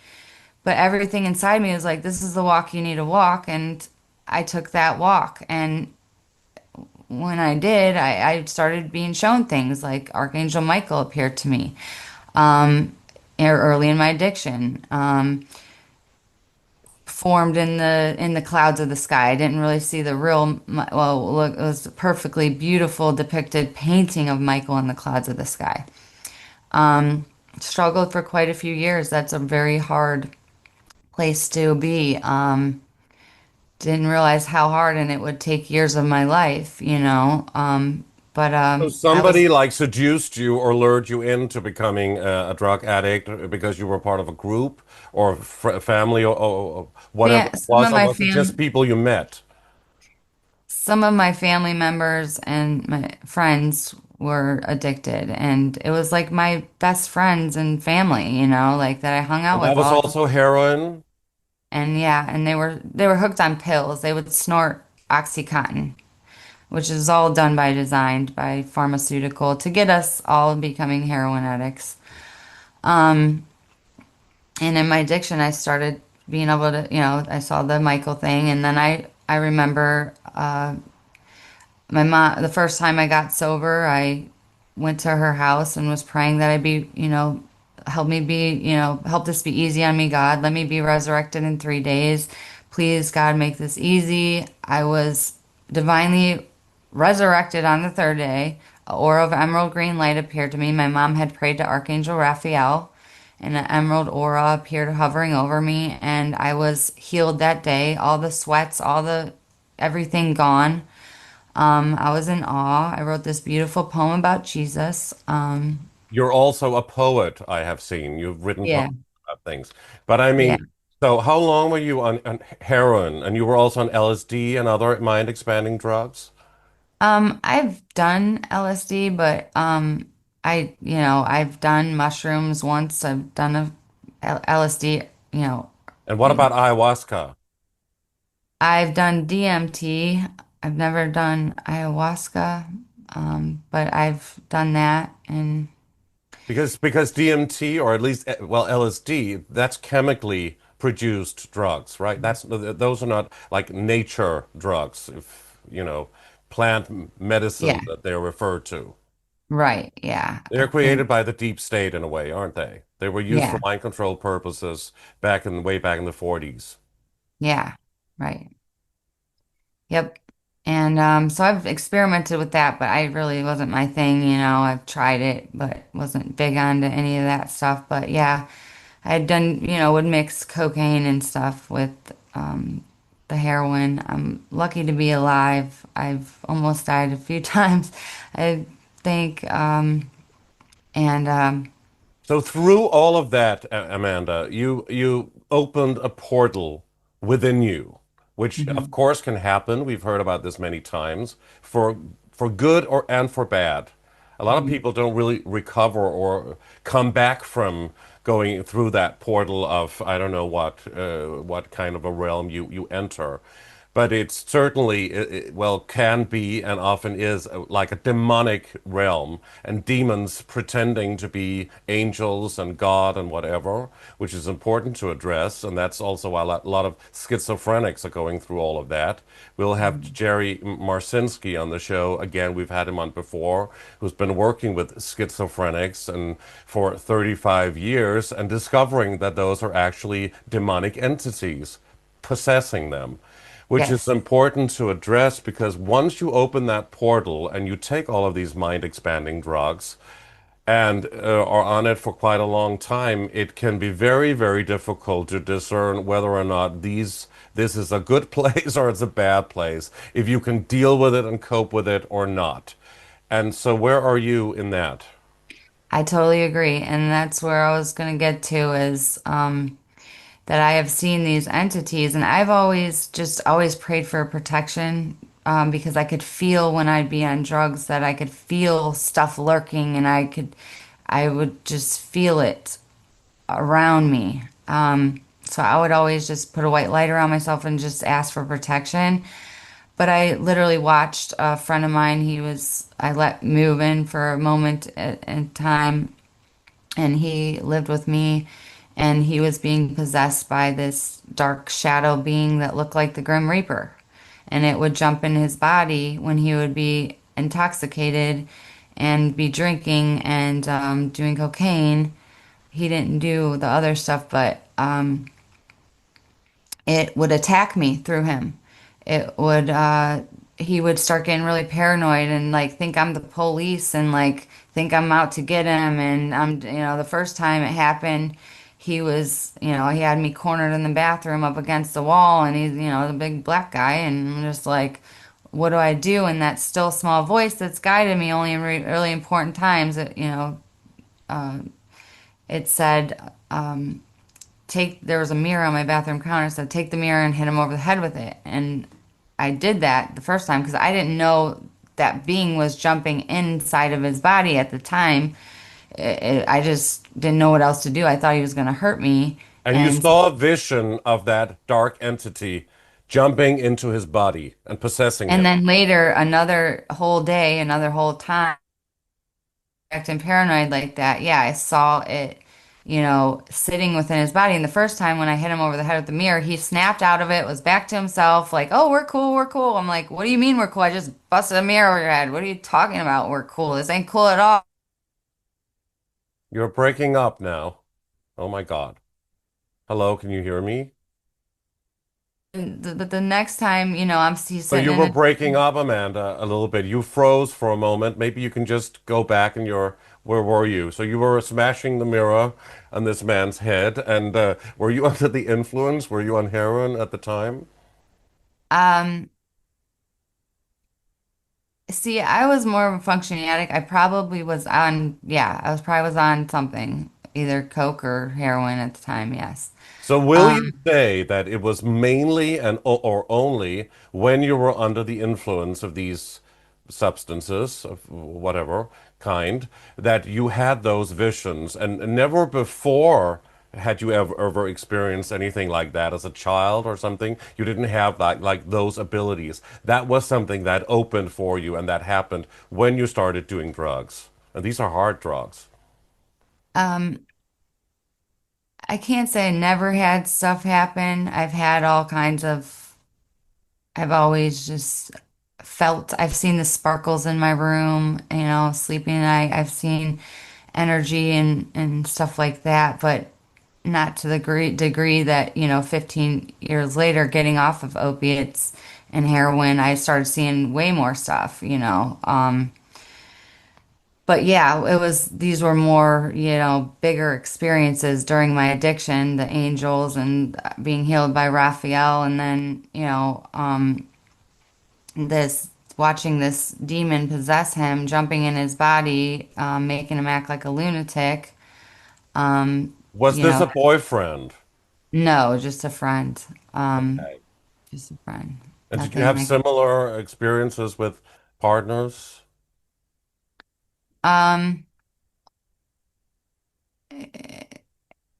but everything inside me was like, "This is the walk you need to walk." And I took that walk. And when I did, I started being shown things like Archangel Michael appeared to me early in my addiction. Formed in the clouds of the sky. I didn't really see the real, well, look, it was a perfectly beautiful depicted painting of Michael in the clouds of the sky. Struggled for quite a few years. That's a very hard place to be. Didn't realize how hard, and it would take years of my life. But So I was somebody like seduced you or lured you into becoming a drug addict because you were part of a group or fr family or whatever it some was, of or my was it just people you met? some of my family members and my friends were addicted, and it was like my best friends and family, like that I hung out And that with was all. also heroin. And yeah, and they were hooked on pills. They would snort Oxycontin, which is all done by design by pharmaceutical to get us all becoming heroin addicts. And in my addiction, I started being able to, I saw the Michael thing, and then I remember my mom, the first time I got sober, I went to her house and was praying that I'd be, help me be, help this be easy on me, God. Let me be resurrected in 3 days. Please, God, make this easy. I was divinely resurrected on the third day. A aura of emerald green light appeared to me. My mom had prayed to Archangel Raphael, and an emerald aura appeared hovering over me, and I was healed that day. All the sweats, all the everything gone. I was in awe. I wrote this beautiful poem about Jesus. You're also a poet, I have seen. You've written Yeah, poems about things. But I yeah. mean, so how long were you on heroin and you were also on LSD and other mind expanding drugs? I've done LSD, but I've done mushrooms once. I've done LSD, And what about ayahuasca? I've done DMT. I've never done ayahuasca, but I've done that, and Because DMT or at least well LSD, that's chemically produced drugs, right? That's those are not like nature drugs, if you know, plant yeah, medicine that they're referred to. right, yeah, I They're think, created by the deep state in a way, aren't they? They were used for yeah, mind control purposes way back in the 40s. yeah, right. Yep. And so I've experimented with that, but I really wasn't my thing, I've tried it, but wasn't big onto any of that stuff. But yeah, I had done, would mix cocaine and stuff with the heroin. I'm lucky to be alive. I've almost died a few times, I think. And So through all of that, Amanda, you opened a portal within you, which of mhm, course can happen. We've heard about this many times for good or and for bad. A lot of mhm. people don't really recover or come back from going through that portal of I don't know what kind of a realm you enter. But it's certainly, well, can be and often is like a demonic realm, and demons pretending to be angels and God and whatever, which is important to address. And that's also why a lot of schizophrenics are going through all of that. We'll have Jerry Marcinski on the show again. We've had him on before, who's been working with schizophrenics and for 35 years and discovering that those are actually demonic entities possessing them, which is Yes. important to address because once you open that portal and you take all of these mind expanding drugs and are on it for quite a long time, it can be very, very difficult to discern whether or not this is a good place or it's a bad place, if you can deal with it and cope with it or not. And so, where are you in that? I totally agree. And that's where I was going to get to is that I have seen these entities, and I've always prayed for protection because I could feel when I'd be on drugs that I could feel stuff lurking, and I would just feel it around me. So I would always just put a white light around myself and just ask for protection. But I literally watched a friend of mine. I let move in for a moment in time, and he lived with me, and he was being possessed by this dark shadow being that looked like the Grim Reaper, and it would jump in his body when he would be intoxicated and be drinking and doing cocaine. He didn't do the other stuff, but it would attack me through him. It would he would start getting really paranoid and like think I'm the police and like think I'm out to get him, and the first time it happened, he had me cornered in the bathroom up against the wall, and he's the big black guy, and I'm just like, what do I do? And that still small voice that's guided me only in really important times, it said, there was a mirror on my bathroom counter. It said, take the mirror and hit him over the head with it. And I did that the first time because I didn't know that being was jumping inside of his body at the time. I just didn't know what else to do. I thought he was going to hurt me. And you And saw a vision of that dark entity jumping into his body and possessing and him. then later, another whole day, another whole time, acting paranoid like that. Yeah, I saw it, sitting within his body. And the first time when I hit him over the head with the mirror, he snapped out of it, was back to himself, like, "Oh, we're cool, we're cool." I'm like, "What do you mean we're cool? I just busted a mirror over your head. What are you talking about? We're cool. This ain't cool at all." You're breaking up now. Oh my God. Hello, can you hear me? But the next time, he's So sitting you in were a breaking up, Amanda, a little bit. You froze for a moment. Maybe you can just go back and where were you? So you were smashing the mirror on this man's head, and were you under the influence? Were you on heroin at the time? um see, I was more of a functioning addict. I probably was on, yeah, I was probably was on something, either coke or heroin at the time, yes. So will you Um, say that it was mainly or only when you were under the influence of these substances of whatever kind that you had those visions and never before had you ever experienced anything like that as a child or something? You didn't have like those abilities. That was something that opened for you and that happened when you started doing drugs. And these are hard drugs. um, I can't say I never had stuff happen. I've had all kinds of, I've always just I've seen the sparkles in my room, sleeping at night. I've seen energy and stuff like that, but not to the degree that, 15 years later, getting off of opiates and heroin, I started seeing way more stuff, But yeah, these were more, bigger experiences during my addiction, the angels and being healed by Raphael. And then, this, watching this demon possess him, jumping in his body, making him act like a lunatic. Um, Was you this know, a boyfriend? no, just a friend. Um, Okay. just a friend. And did you Nothing have like, similar experiences with partners? um,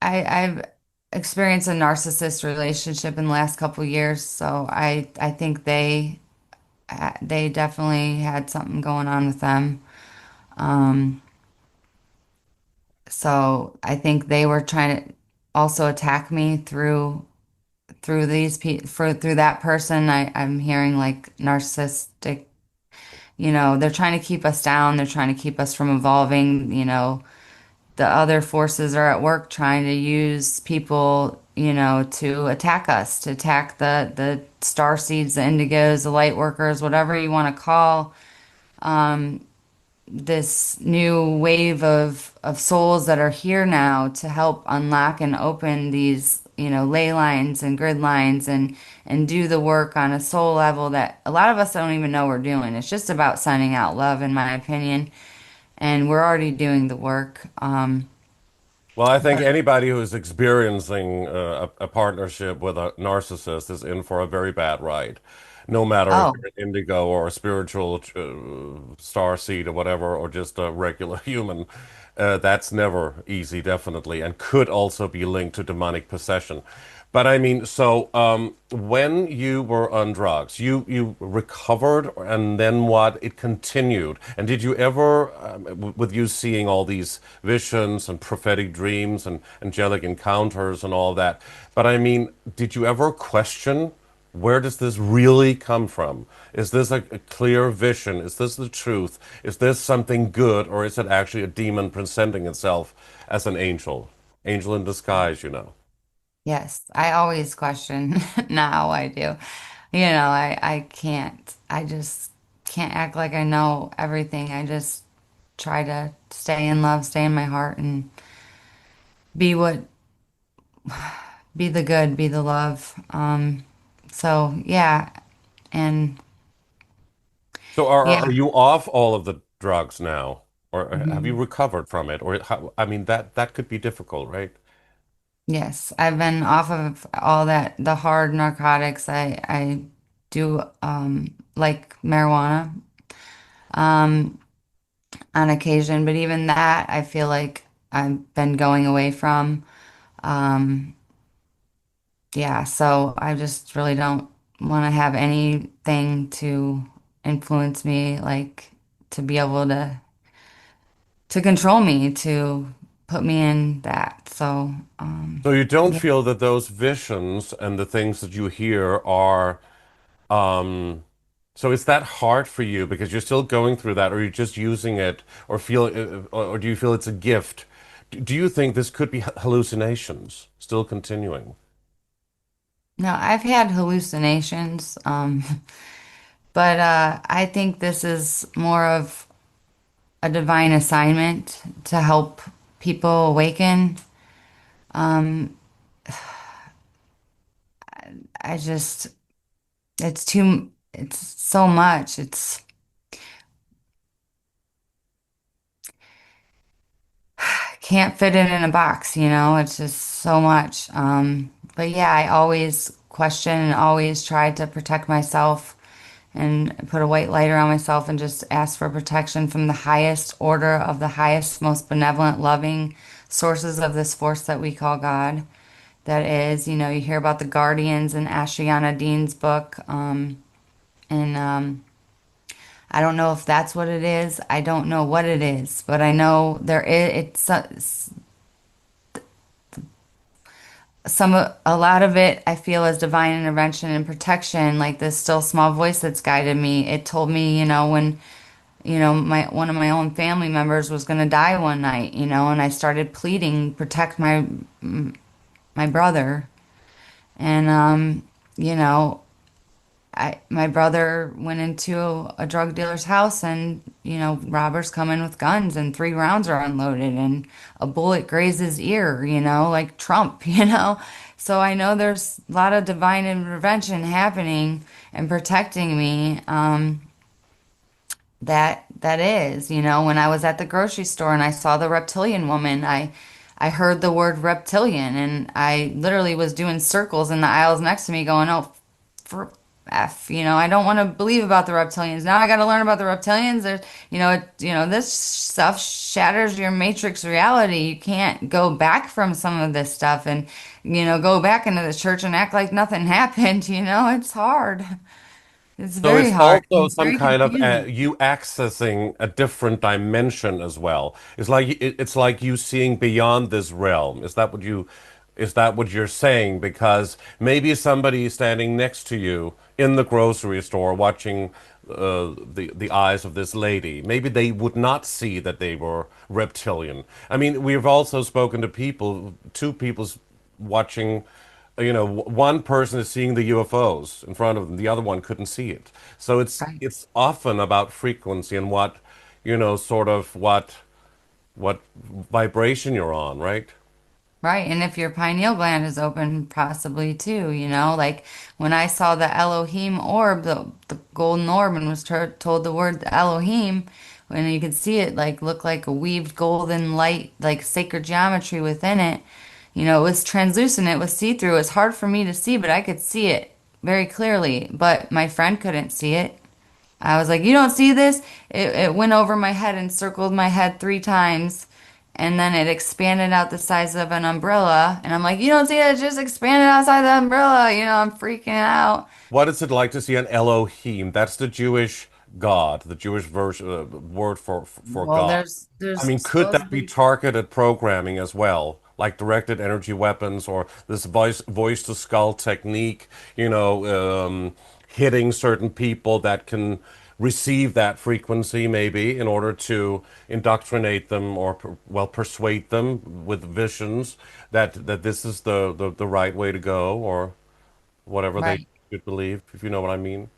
I've experienced a narcissist relationship in the last couple years, so I think they definitely had something going on with them. Um, so I think they were trying to also attack me through through that person. I'm hearing like narcissistic, they're trying to keep us down, they're trying to keep us from evolving, the other forces are at work trying to use people, to attack us, to attack the star seeds, the indigos, the light workers, whatever you want to call this new wave of souls that are here now to help unlock and open these, ley lines and grid lines and do the work on a soul level that a lot of us don't even know we're doing. It's just about sending out love, in my opinion, and we're already doing the work. Well, I think But anybody who's experiencing a partnership with a narcissist is in for a very bad ride. No matter if oh, you're an indigo or a spiritual star seed or whatever, or just a regular human, that's never easy, definitely, and could also be linked to demonic possession. But I mean, so when you were on drugs, you recovered, and then what? It continued. And did you ever, with you seeing all these visions and prophetic dreams and angelic encounters and all that? But I mean, did you ever question where does this really come from? Is this a clear vision? Is this the truth? Is this something good, or is it actually a demon presenting itself as an angel? Angel in disguise, you know. yes, I always question. Now I do. I can't. I just can't act like I know everything. I just try to stay in love, stay in my heart, and be what, be the good, be the love. So yeah, and So are Yeah. you off all of the drugs now, or have you Mhm. recovered from it? Or how, I mean, that could be difficult, right? Yes, I've been off of all that, the hard narcotics. I do like marijuana um on occasion, but even that I feel like I've been going away from. Um yeah, so I just really don't want to have anything to influence me, like to be able to control me, to put me in that. So So you don't yeah. feel that those visions and the things that you hear are, um, so is that hard for you because you're still going through that, or you're just using it, or feel, or do you feel it's a gift? Do you think this could be hallucinations still continuing? No, I've had hallucinations, but I think this is more of a divine assignment to help people awaken. Um, I just, it's so much. It's can't fit it in a box, you know, it's just so much. But yeah, I always question and always try to protect myself and put a white light around myself and just ask for protection from the highest order of the highest, most benevolent, loving sources of this force that we call God. That is, you know, you hear about the guardians in Ashiana Dean's book. And I don't know if that's what it is. I don't know what it is, but I know there is, a lot of it I feel is divine intervention and protection, like this still small voice that's guided me. It told me, you know, when my one of my own family members was going to die one night, you know, and I started pleading protect my brother. And you know, I my brother went into a drug dealer's house, and you know, robbers come in with guns and 3 rounds are unloaded and a bullet grazed his ear, you know, like Trump, you know. So I know there's a lot of divine intervention happening and protecting me. That is, you know, when I was at the grocery store and I saw the reptilian woman, I heard the word reptilian, and I literally was doing circles in the aisles next to me going, "Oh, for F, you know, I don't want to believe about the reptilians. Now I got to learn about the reptilians. There's, this stuff shatters your matrix reality. You can't go back from some of this stuff and, you know, go back into the church and act like nothing happened, you know, it's hard. It's So very it's hard. also It's some very kind of confusing. you accessing a different dimension as well. It's like you seeing beyond this realm. Is that what you're saying? Because maybe somebody standing next to you in the grocery store watching the eyes of this lady, maybe they would not see that they were reptilian. I mean, we've also spoken to people, two people watching, one person is seeing the UFOs in front of them, the other one couldn't see it. So Right. it's often about frequency and what, sort of what vibration you're on, right? Right. And if your pineal gland is open, possibly too, you know, like when I saw the Elohim orb, the golden orb, and was told the word Elohim, when you could see it like look like a weaved golden light, like sacred geometry within it, you know, it was translucent, it was see-through. It was hard for me to see, but I could see it very clearly. But my friend couldn't see it. I was like, "You don't see this?" It went over my head and circled my head 3 times. And then it expanded out the size of an umbrella. And I'm like, "You don't see it? It just expanded outside the umbrella." You know, I'm freaking out. What is it like to see an Elohim? That's the Jewish God, the Jewish version word for Well, God. I there's mean, could that be supposedly targeted programming as well, like directed energy weapons or this voice to skull technique, hitting certain people that can receive that frequency maybe in order to indoctrinate them or persuade them with visions that this is the right way to go or whatever they right. should believe, if you know what I mean.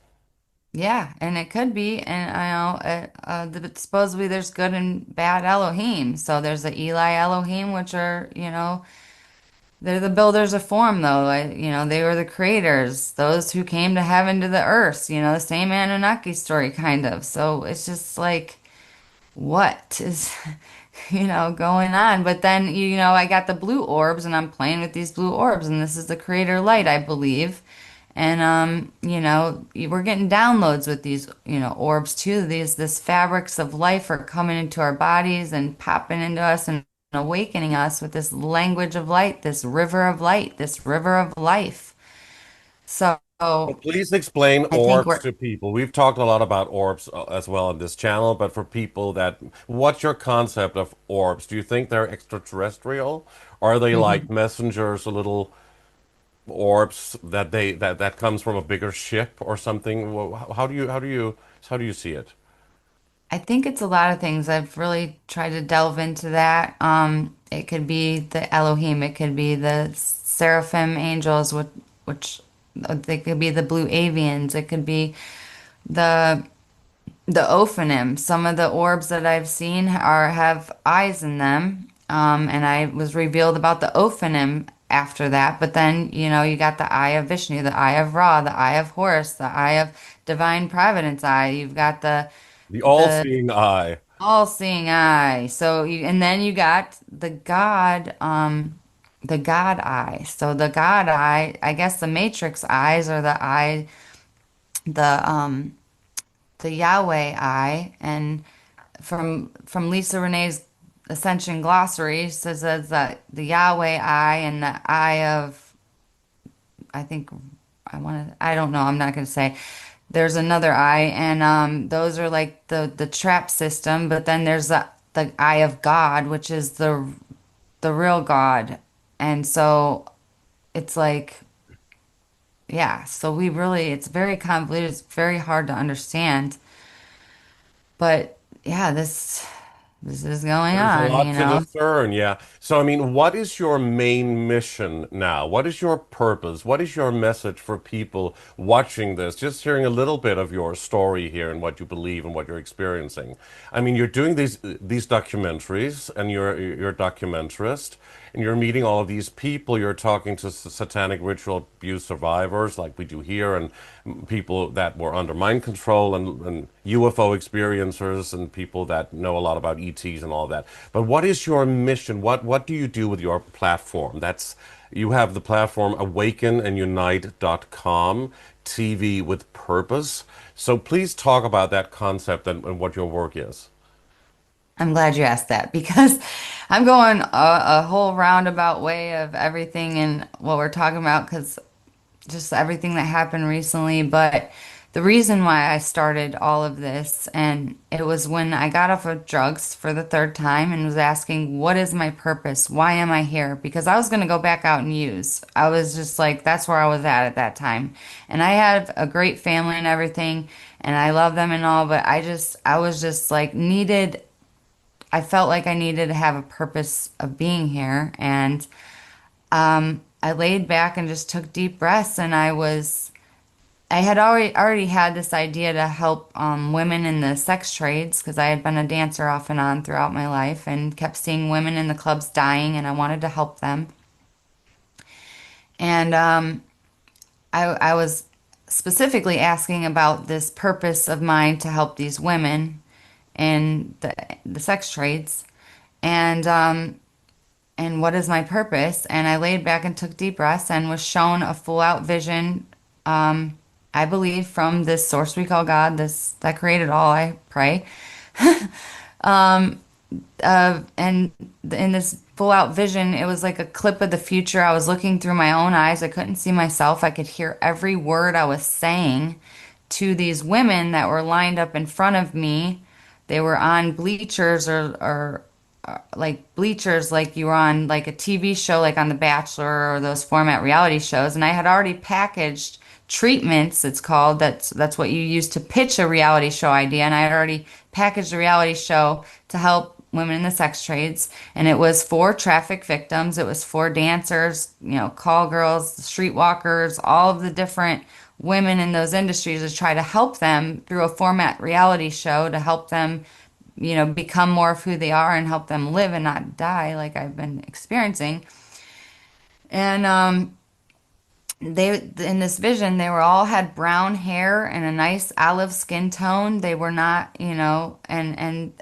Yeah, and it could be. And I know supposedly there's good and bad Elohim. So there's the Eli Elohim, which are, you know, They're the builders of form, though. They were the creators, those who came to heaven to the earth, the same Anunnaki story, kind of. So it's just like, what is, going on? But then, I got the blue orbs and I'm playing with these blue orbs, and this is the creator light, I believe. And, we're getting downloads with these, orbs too. This fabrics of life are coming into our bodies and popping into us and awakening us with this language of light, this river of light, this river of life. So Well, please explain I think orbs we're, to people. We've talked a lot about orbs as well on this channel, but for people that, what's your concept of orbs? Do you think they're extraterrestrial? Or are they like messengers, little orbs that comes from a bigger ship or something? How do you see it? I think it's a lot of things. I've really tried to delve into that. It could be the Elohim, it could be the seraphim angels, which they could be the blue avians, it could be the Ophanim. Some of the orbs that I've seen have eyes in them. And I was revealed about the Ophanim after that. But then, you got the eye of Vishnu, the eye of Ra, the eye of Horus, the eye of Divine Providence eye. You've got The the all-seeing eye. all-seeing eye. And then you got the God eye. So the God eye, I guess the Matrix eyes are the the Yahweh eye. And from Lisa Renee's Ascension glossary says that the Yahweh eye and the eye of, I think, I don't know, I'm not going to say. There's another eye, and those are like the trap system. But then there's the eye of God, which is the real God. And so it's like, yeah. So it's very convoluted. It's very hard to understand. But yeah, this is going There's a on, lot to discern, yeah. So, I mean, what is your main mission now? What is your purpose? What is your message for people watching this? Just hearing a little bit of your story here and what you believe and what you're experiencing. I mean, you're doing these documentaries, and you're a documentarist, and you're meeting all of these people. You're talking to satanic ritual abuse survivors, like we do here, and people that were under mind control, and UFO experiencers, and people that know a lot about ETs and all that. But what is your mission? What do you do with your platform? You have the platform awakenandunite.com, TV with purpose. So please talk about that concept and what your work is. I'm glad you asked that because I'm going a whole roundabout way of everything and what we're talking about because just everything that happened recently. But the reason why I started all of this, and it was when I got off of drugs for the third time and was asking, what is my purpose? Why am I here? Because I was going to go back out and use. I was just like, that's where I was at that time. And I had a great family and everything, and I love them and all, but I was just like, I felt like I needed to have a purpose of being here. And I laid back and just took deep breaths, and I had already had this idea to help women in the sex trades because I had been a dancer off and on throughout my life and kept seeing women in the clubs dying, and I wanted to help them. And I was specifically asking about this purpose of mine to help these women in the sex trades, and what is my purpose? And I laid back and took deep breaths and was shown a full out vision. I believe from this source we call God, this that created all. I pray, and in this full out vision, it was like a clip of the future. I was looking through my own eyes. I couldn't see myself. I could hear every word I was saying to these women that were lined up in front of me. They were on bleachers or like bleachers, like you were on like a TV show, like on The Bachelor or those format reality shows. And I had already packaged treatments, it's called. That's what you use to pitch a reality show idea. And I had already packaged a reality show to help women in the sex trades. And it was for traffic victims. It was for dancers, call girls, streetwalkers, all of the different women in those industries to try to help them through a format reality show to help them, become more of who they are and help them live and not die like I've been experiencing. And they in this vision they were all had brown hair and a nice olive skin tone. They were not, and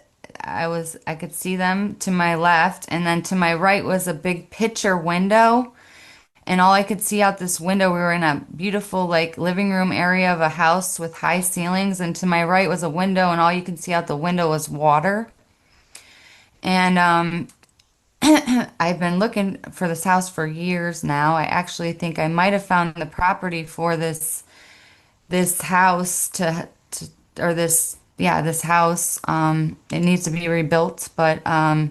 I could see them to my left, and then to my right was a big picture window. And all I could see out this window, we were in a beautiful like living room area of a house with high ceilings, and to my right was a window, and all you could see out the window was water. And I've been looking for this house for years now. I actually think I might have found the property for this house to or this yeah, this house. It needs to be rebuilt, but I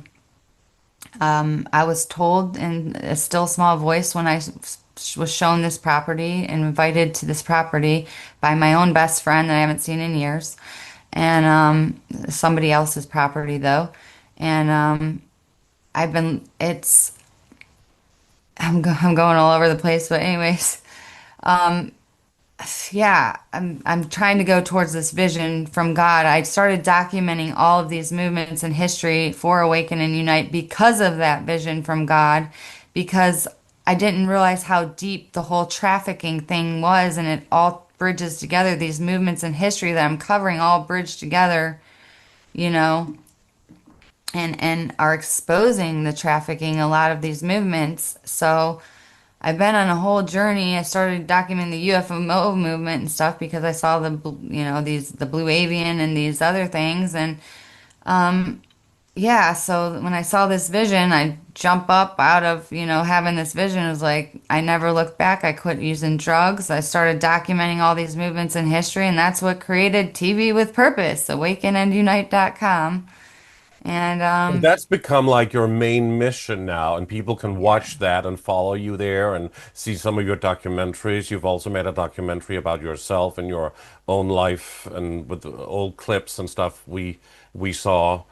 was told in a still small voice when was shown this property and invited to this property by my own best friend that I haven't seen in years, and somebody else's property though, and I've been it's I'm going all over the place, but anyways, yeah, I'm trying to go towards this vision from God. I started documenting all of these movements in history for Awaken and Unite because of that vision from God, because I didn't realize how deep the whole trafficking thing was, and it all bridges together. These movements in history that I'm covering all bridge together, you know, and are exposing the trafficking, a lot of these movements. So I've been on a whole journey. I started documenting the UFO movement and stuff because I saw the blue avian and these other things. And yeah, so when I saw this vision, I jump up out of, having this vision. It was like I never looked back. I quit using drugs. I started documenting all these movements in history, and that's what created TV with Purpose, awakenandunite.com. And And that's become like your main mission now, and people can watch that and follow you there and see some of your documentaries. You've also made a documentary about yourself and your own life, and with the old clips and stuff we saw.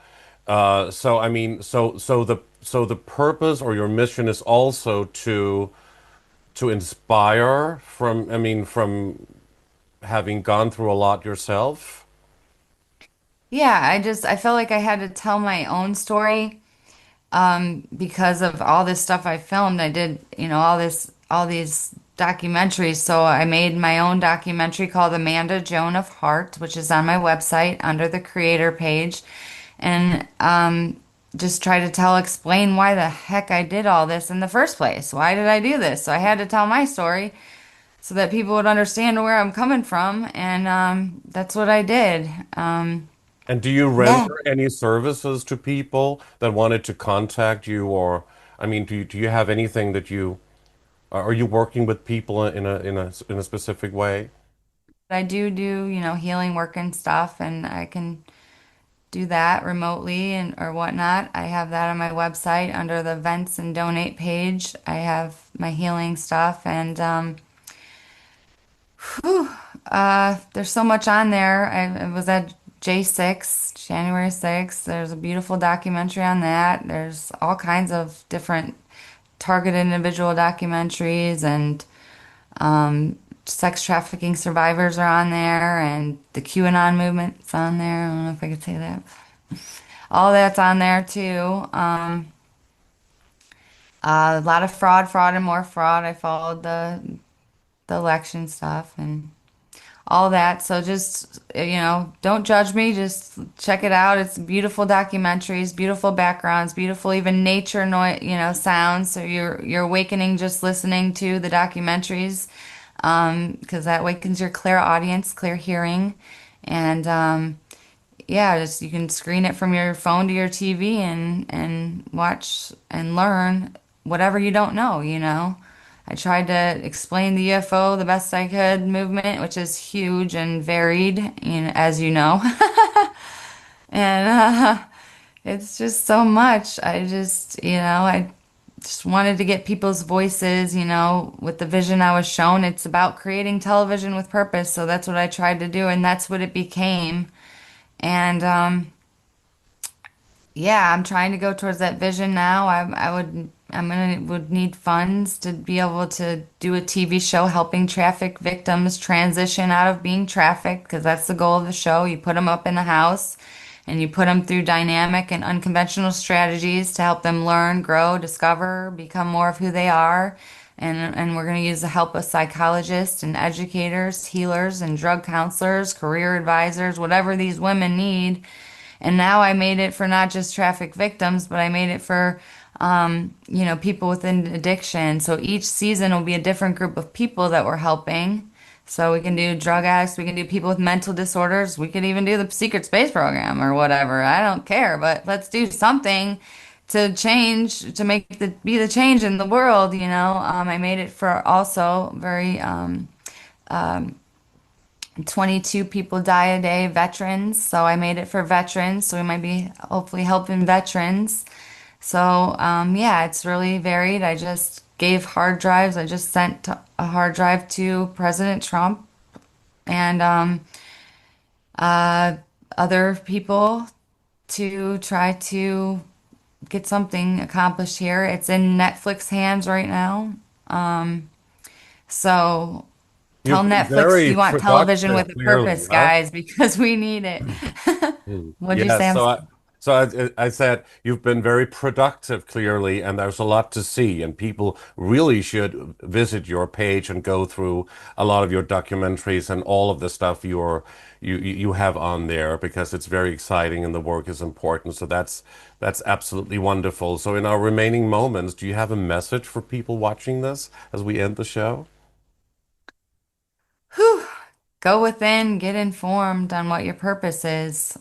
So I mean, so the purpose or your mission is also to inspire from, I mean, from having gone through a lot yourself. yeah, I felt like I had to tell my own story because of all this stuff I filmed. I did, all these documentaries. So I made my own documentary called Amanda Joan of Heart, which is on my website under the creator page. And just try to explain why the heck I did all this in the first place. Why did I do this? So I had to tell my story so that people would understand where I'm coming from. And that's what I did. And do you Yeah. render any services to people that wanted to contact you, or I mean, do you have anything that you are you working with people in a specific way? I do, healing work and stuff, and I can do that remotely and or whatnot. I have that on my website under the events and donate page. I have my healing stuff, and there's so much on there. I was at J6, January 6th. There's a beautiful documentary on that. There's all kinds of different targeted individual documentaries, and sex trafficking survivors are on there, and the QAnon movement's on there. I don't know if I could say that. All that's on there too. A lot of fraud, and more fraud. I followed the election stuff and all that. So just, don't judge me. Just check it out. It's beautiful documentaries, beautiful backgrounds, beautiful even nature noise, sounds. So you're awakening just listening to the documentaries, because that awakens your clear audience, clear hearing, and yeah, just you can screen it from your phone to your TV and watch and learn whatever you don't know. I tried to explain the UFO the best I could movement, which is huge and varied, as you know. And it's just so much. I just wanted to get people's voices, with the vision I was shown. It's about creating television with purpose. So that's what I tried to do, and that's what it became. And yeah, I'm trying to go towards that vision now. Would need funds to be able to do a TV show helping traffic victims transition out of being trafficked, because that's the goal of the show. You put them up in the house and you put them through dynamic and unconventional strategies to help them learn, grow, discover, become more of who they are. And we're going to use the help of psychologists and educators, healers and drug counselors, career advisors, whatever these women need. And now I made it for not just traffic victims, but I made it for, people within addiction. So each season will be a different group of people that we're helping. So we can do drug addicts, we can do people with mental disorders, we could even do the secret space program or whatever. I don't care, but let's do something to change, to be the change in the world, you know. I made it for also very 22 people die a day, veterans. So I made it for veterans. So we might be hopefully helping veterans. So yeah, it's really varied. I just gave hard drives. I just sent a hard drive to President Trump and other people to try to get something accomplished here. It's in Netflix hands right now. So tell You've been Netflix very you want television productive, with a clearly, purpose, huh? guys, because we need it. What'd you Yes, say? I said you've been very productive, clearly, and there's a lot to see, and people really should visit your page and go through a lot of your documentaries and all of the stuff you have on there because it's very exciting and the work is important. So that's absolutely wonderful. So in our remaining moments, do you have a message for people watching this as we end the show? Whew. Go within, get informed on what your purpose is.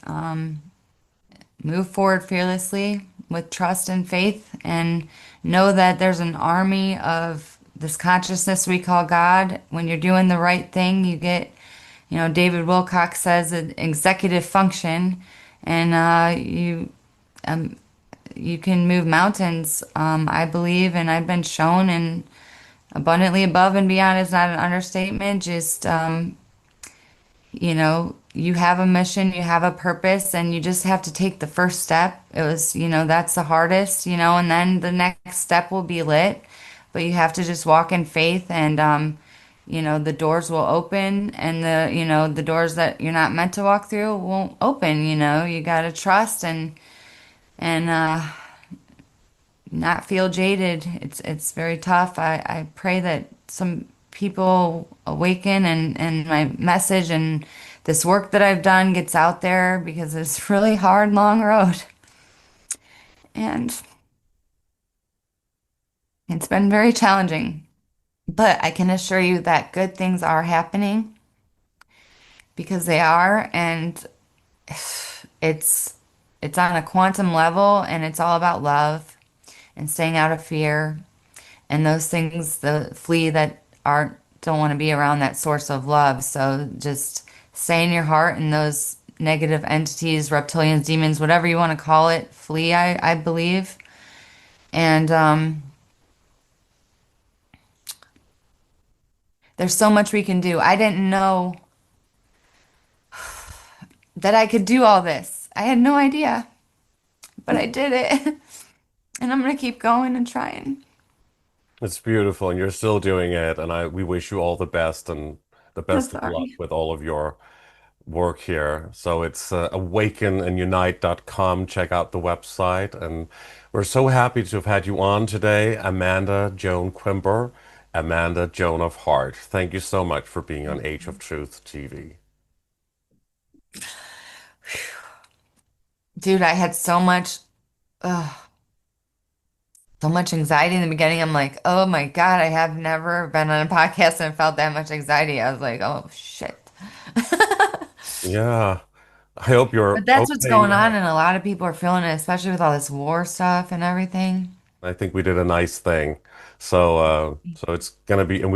Move forward fearlessly with trust and faith, and know that there's an army of this consciousness we call God. When you're doing the right thing, you get, David Wilcock says an executive function, and you can move mountains. I believe, and I've been shown, and abundantly above and beyond is not an understatement. Just you have a mission, you have a purpose, and you just have to take the first step. It was, that's the hardest, and then the next step will be lit. But you have to just walk in faith, and the doors will open, and the doors that you're not meant to walk through won't open. You got to trust and not feel jaded. It's very tough. I pray that some people awaken, and my message and this work that I've done gets out there, because it's really hard, long road. And it's been very challenging. But I can assure you that good things are happening, because they are, and it's it's on a quantum level, and it's all about love and staying out of fear and those things, the flee that aren't don't want to be around that source of love. So just stay in your heart, and those negative entities, reptilians, demons, whatever you want to call it, flee, I believe. And there's so much we can do. I didn't know that I could do all this. I had no idea, but I did it. And I'm gonna keep going and trying. It's beautiful, and you're still doing it, and we wish you all the best and the best of luck Sorry. with all of your work here. So it's awakenandunite.com. Check out the website. And we're so happy to have had you on today, Amanda Joan Quimber, Amanda Joan of Heart. Thank you so much for being on Age of Truth TV. Dude, I had so much anxiety in the beginning. I'm like, oh my God, I have never been on a podcast and felt that much anxiety. I was like, oh shit. Yeah, I hope you're But that's what's okay going on, now. and a lot of people are feeling it, especially with all this war stuff and everything. I think we did a nice thing. So it's gonna be, and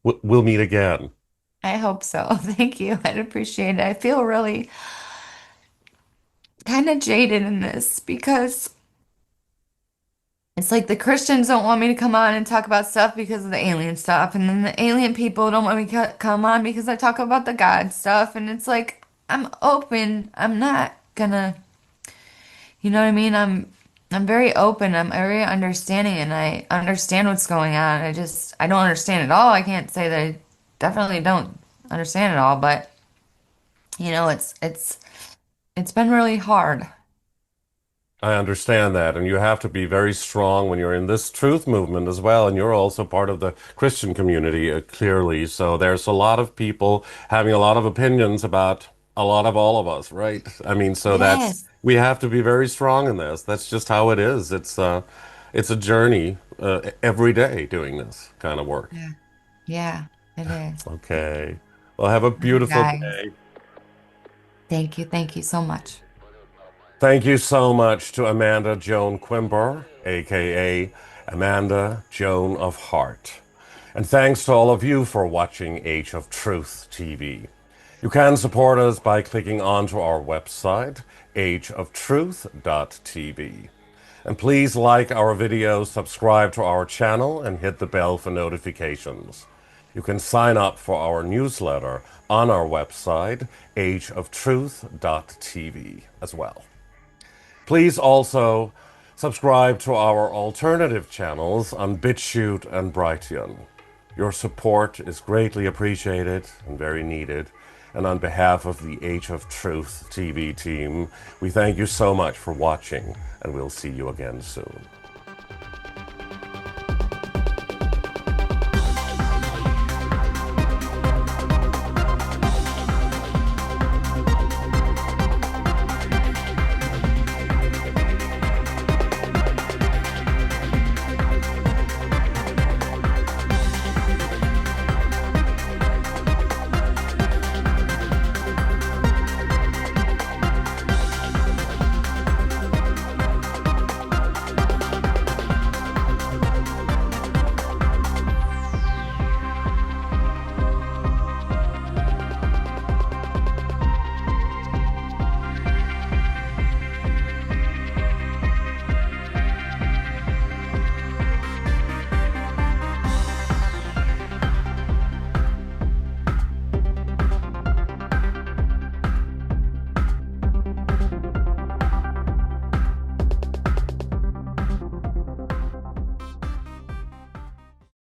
we'll meet again. I hope so. Thank you. I'd appreciate it. I feel really kind of jaded in this, because it's like the Christians don't want me to come on and talk about stuff because of the alien stuff. And then the alien people don't want me to come on because I talk about the God stuff. And it's like, I'm open. I'm not gonna, you know what I mean? I'm very open. I'm very understanding, and I understand what's going on. I don't understand it all. I can't say that I definitely don't understand it all, but it's it's been really hard. I understand that, and you have to be very strong when you're in this truth movement as well, and you're also part of the Christian community, clearly. So there's a lot of people having a lot of opinions about a lot of all of us, right? I mean, so that's Yes. we have to be very strong in this. That's just how it is. It's a journey every day doing this kind of work. Yeah. Yeah, it is. Okay. Well, have a All right, beautiful guys. day. Thank you. Thank you so much. Thank you so much to Amanda Joan Quimber, aka Amanda Joan of Heart. And thanks to all of you for watching Age of Truth TV. You can support us by clicking onto our website, ageoftruthtv. And please like our videos, subscribe to our channel, and hit the bell for notifications. You can sign up for our newsletter on our website, ageoftruthtv, as well. Please also subscribe to our alternative channels on BitChute and Brighteon. Your support is greatly appreciated and very needed. And on behalf of the Age of Truth TV team, we thank you so much for watching, and we'll see you again soon.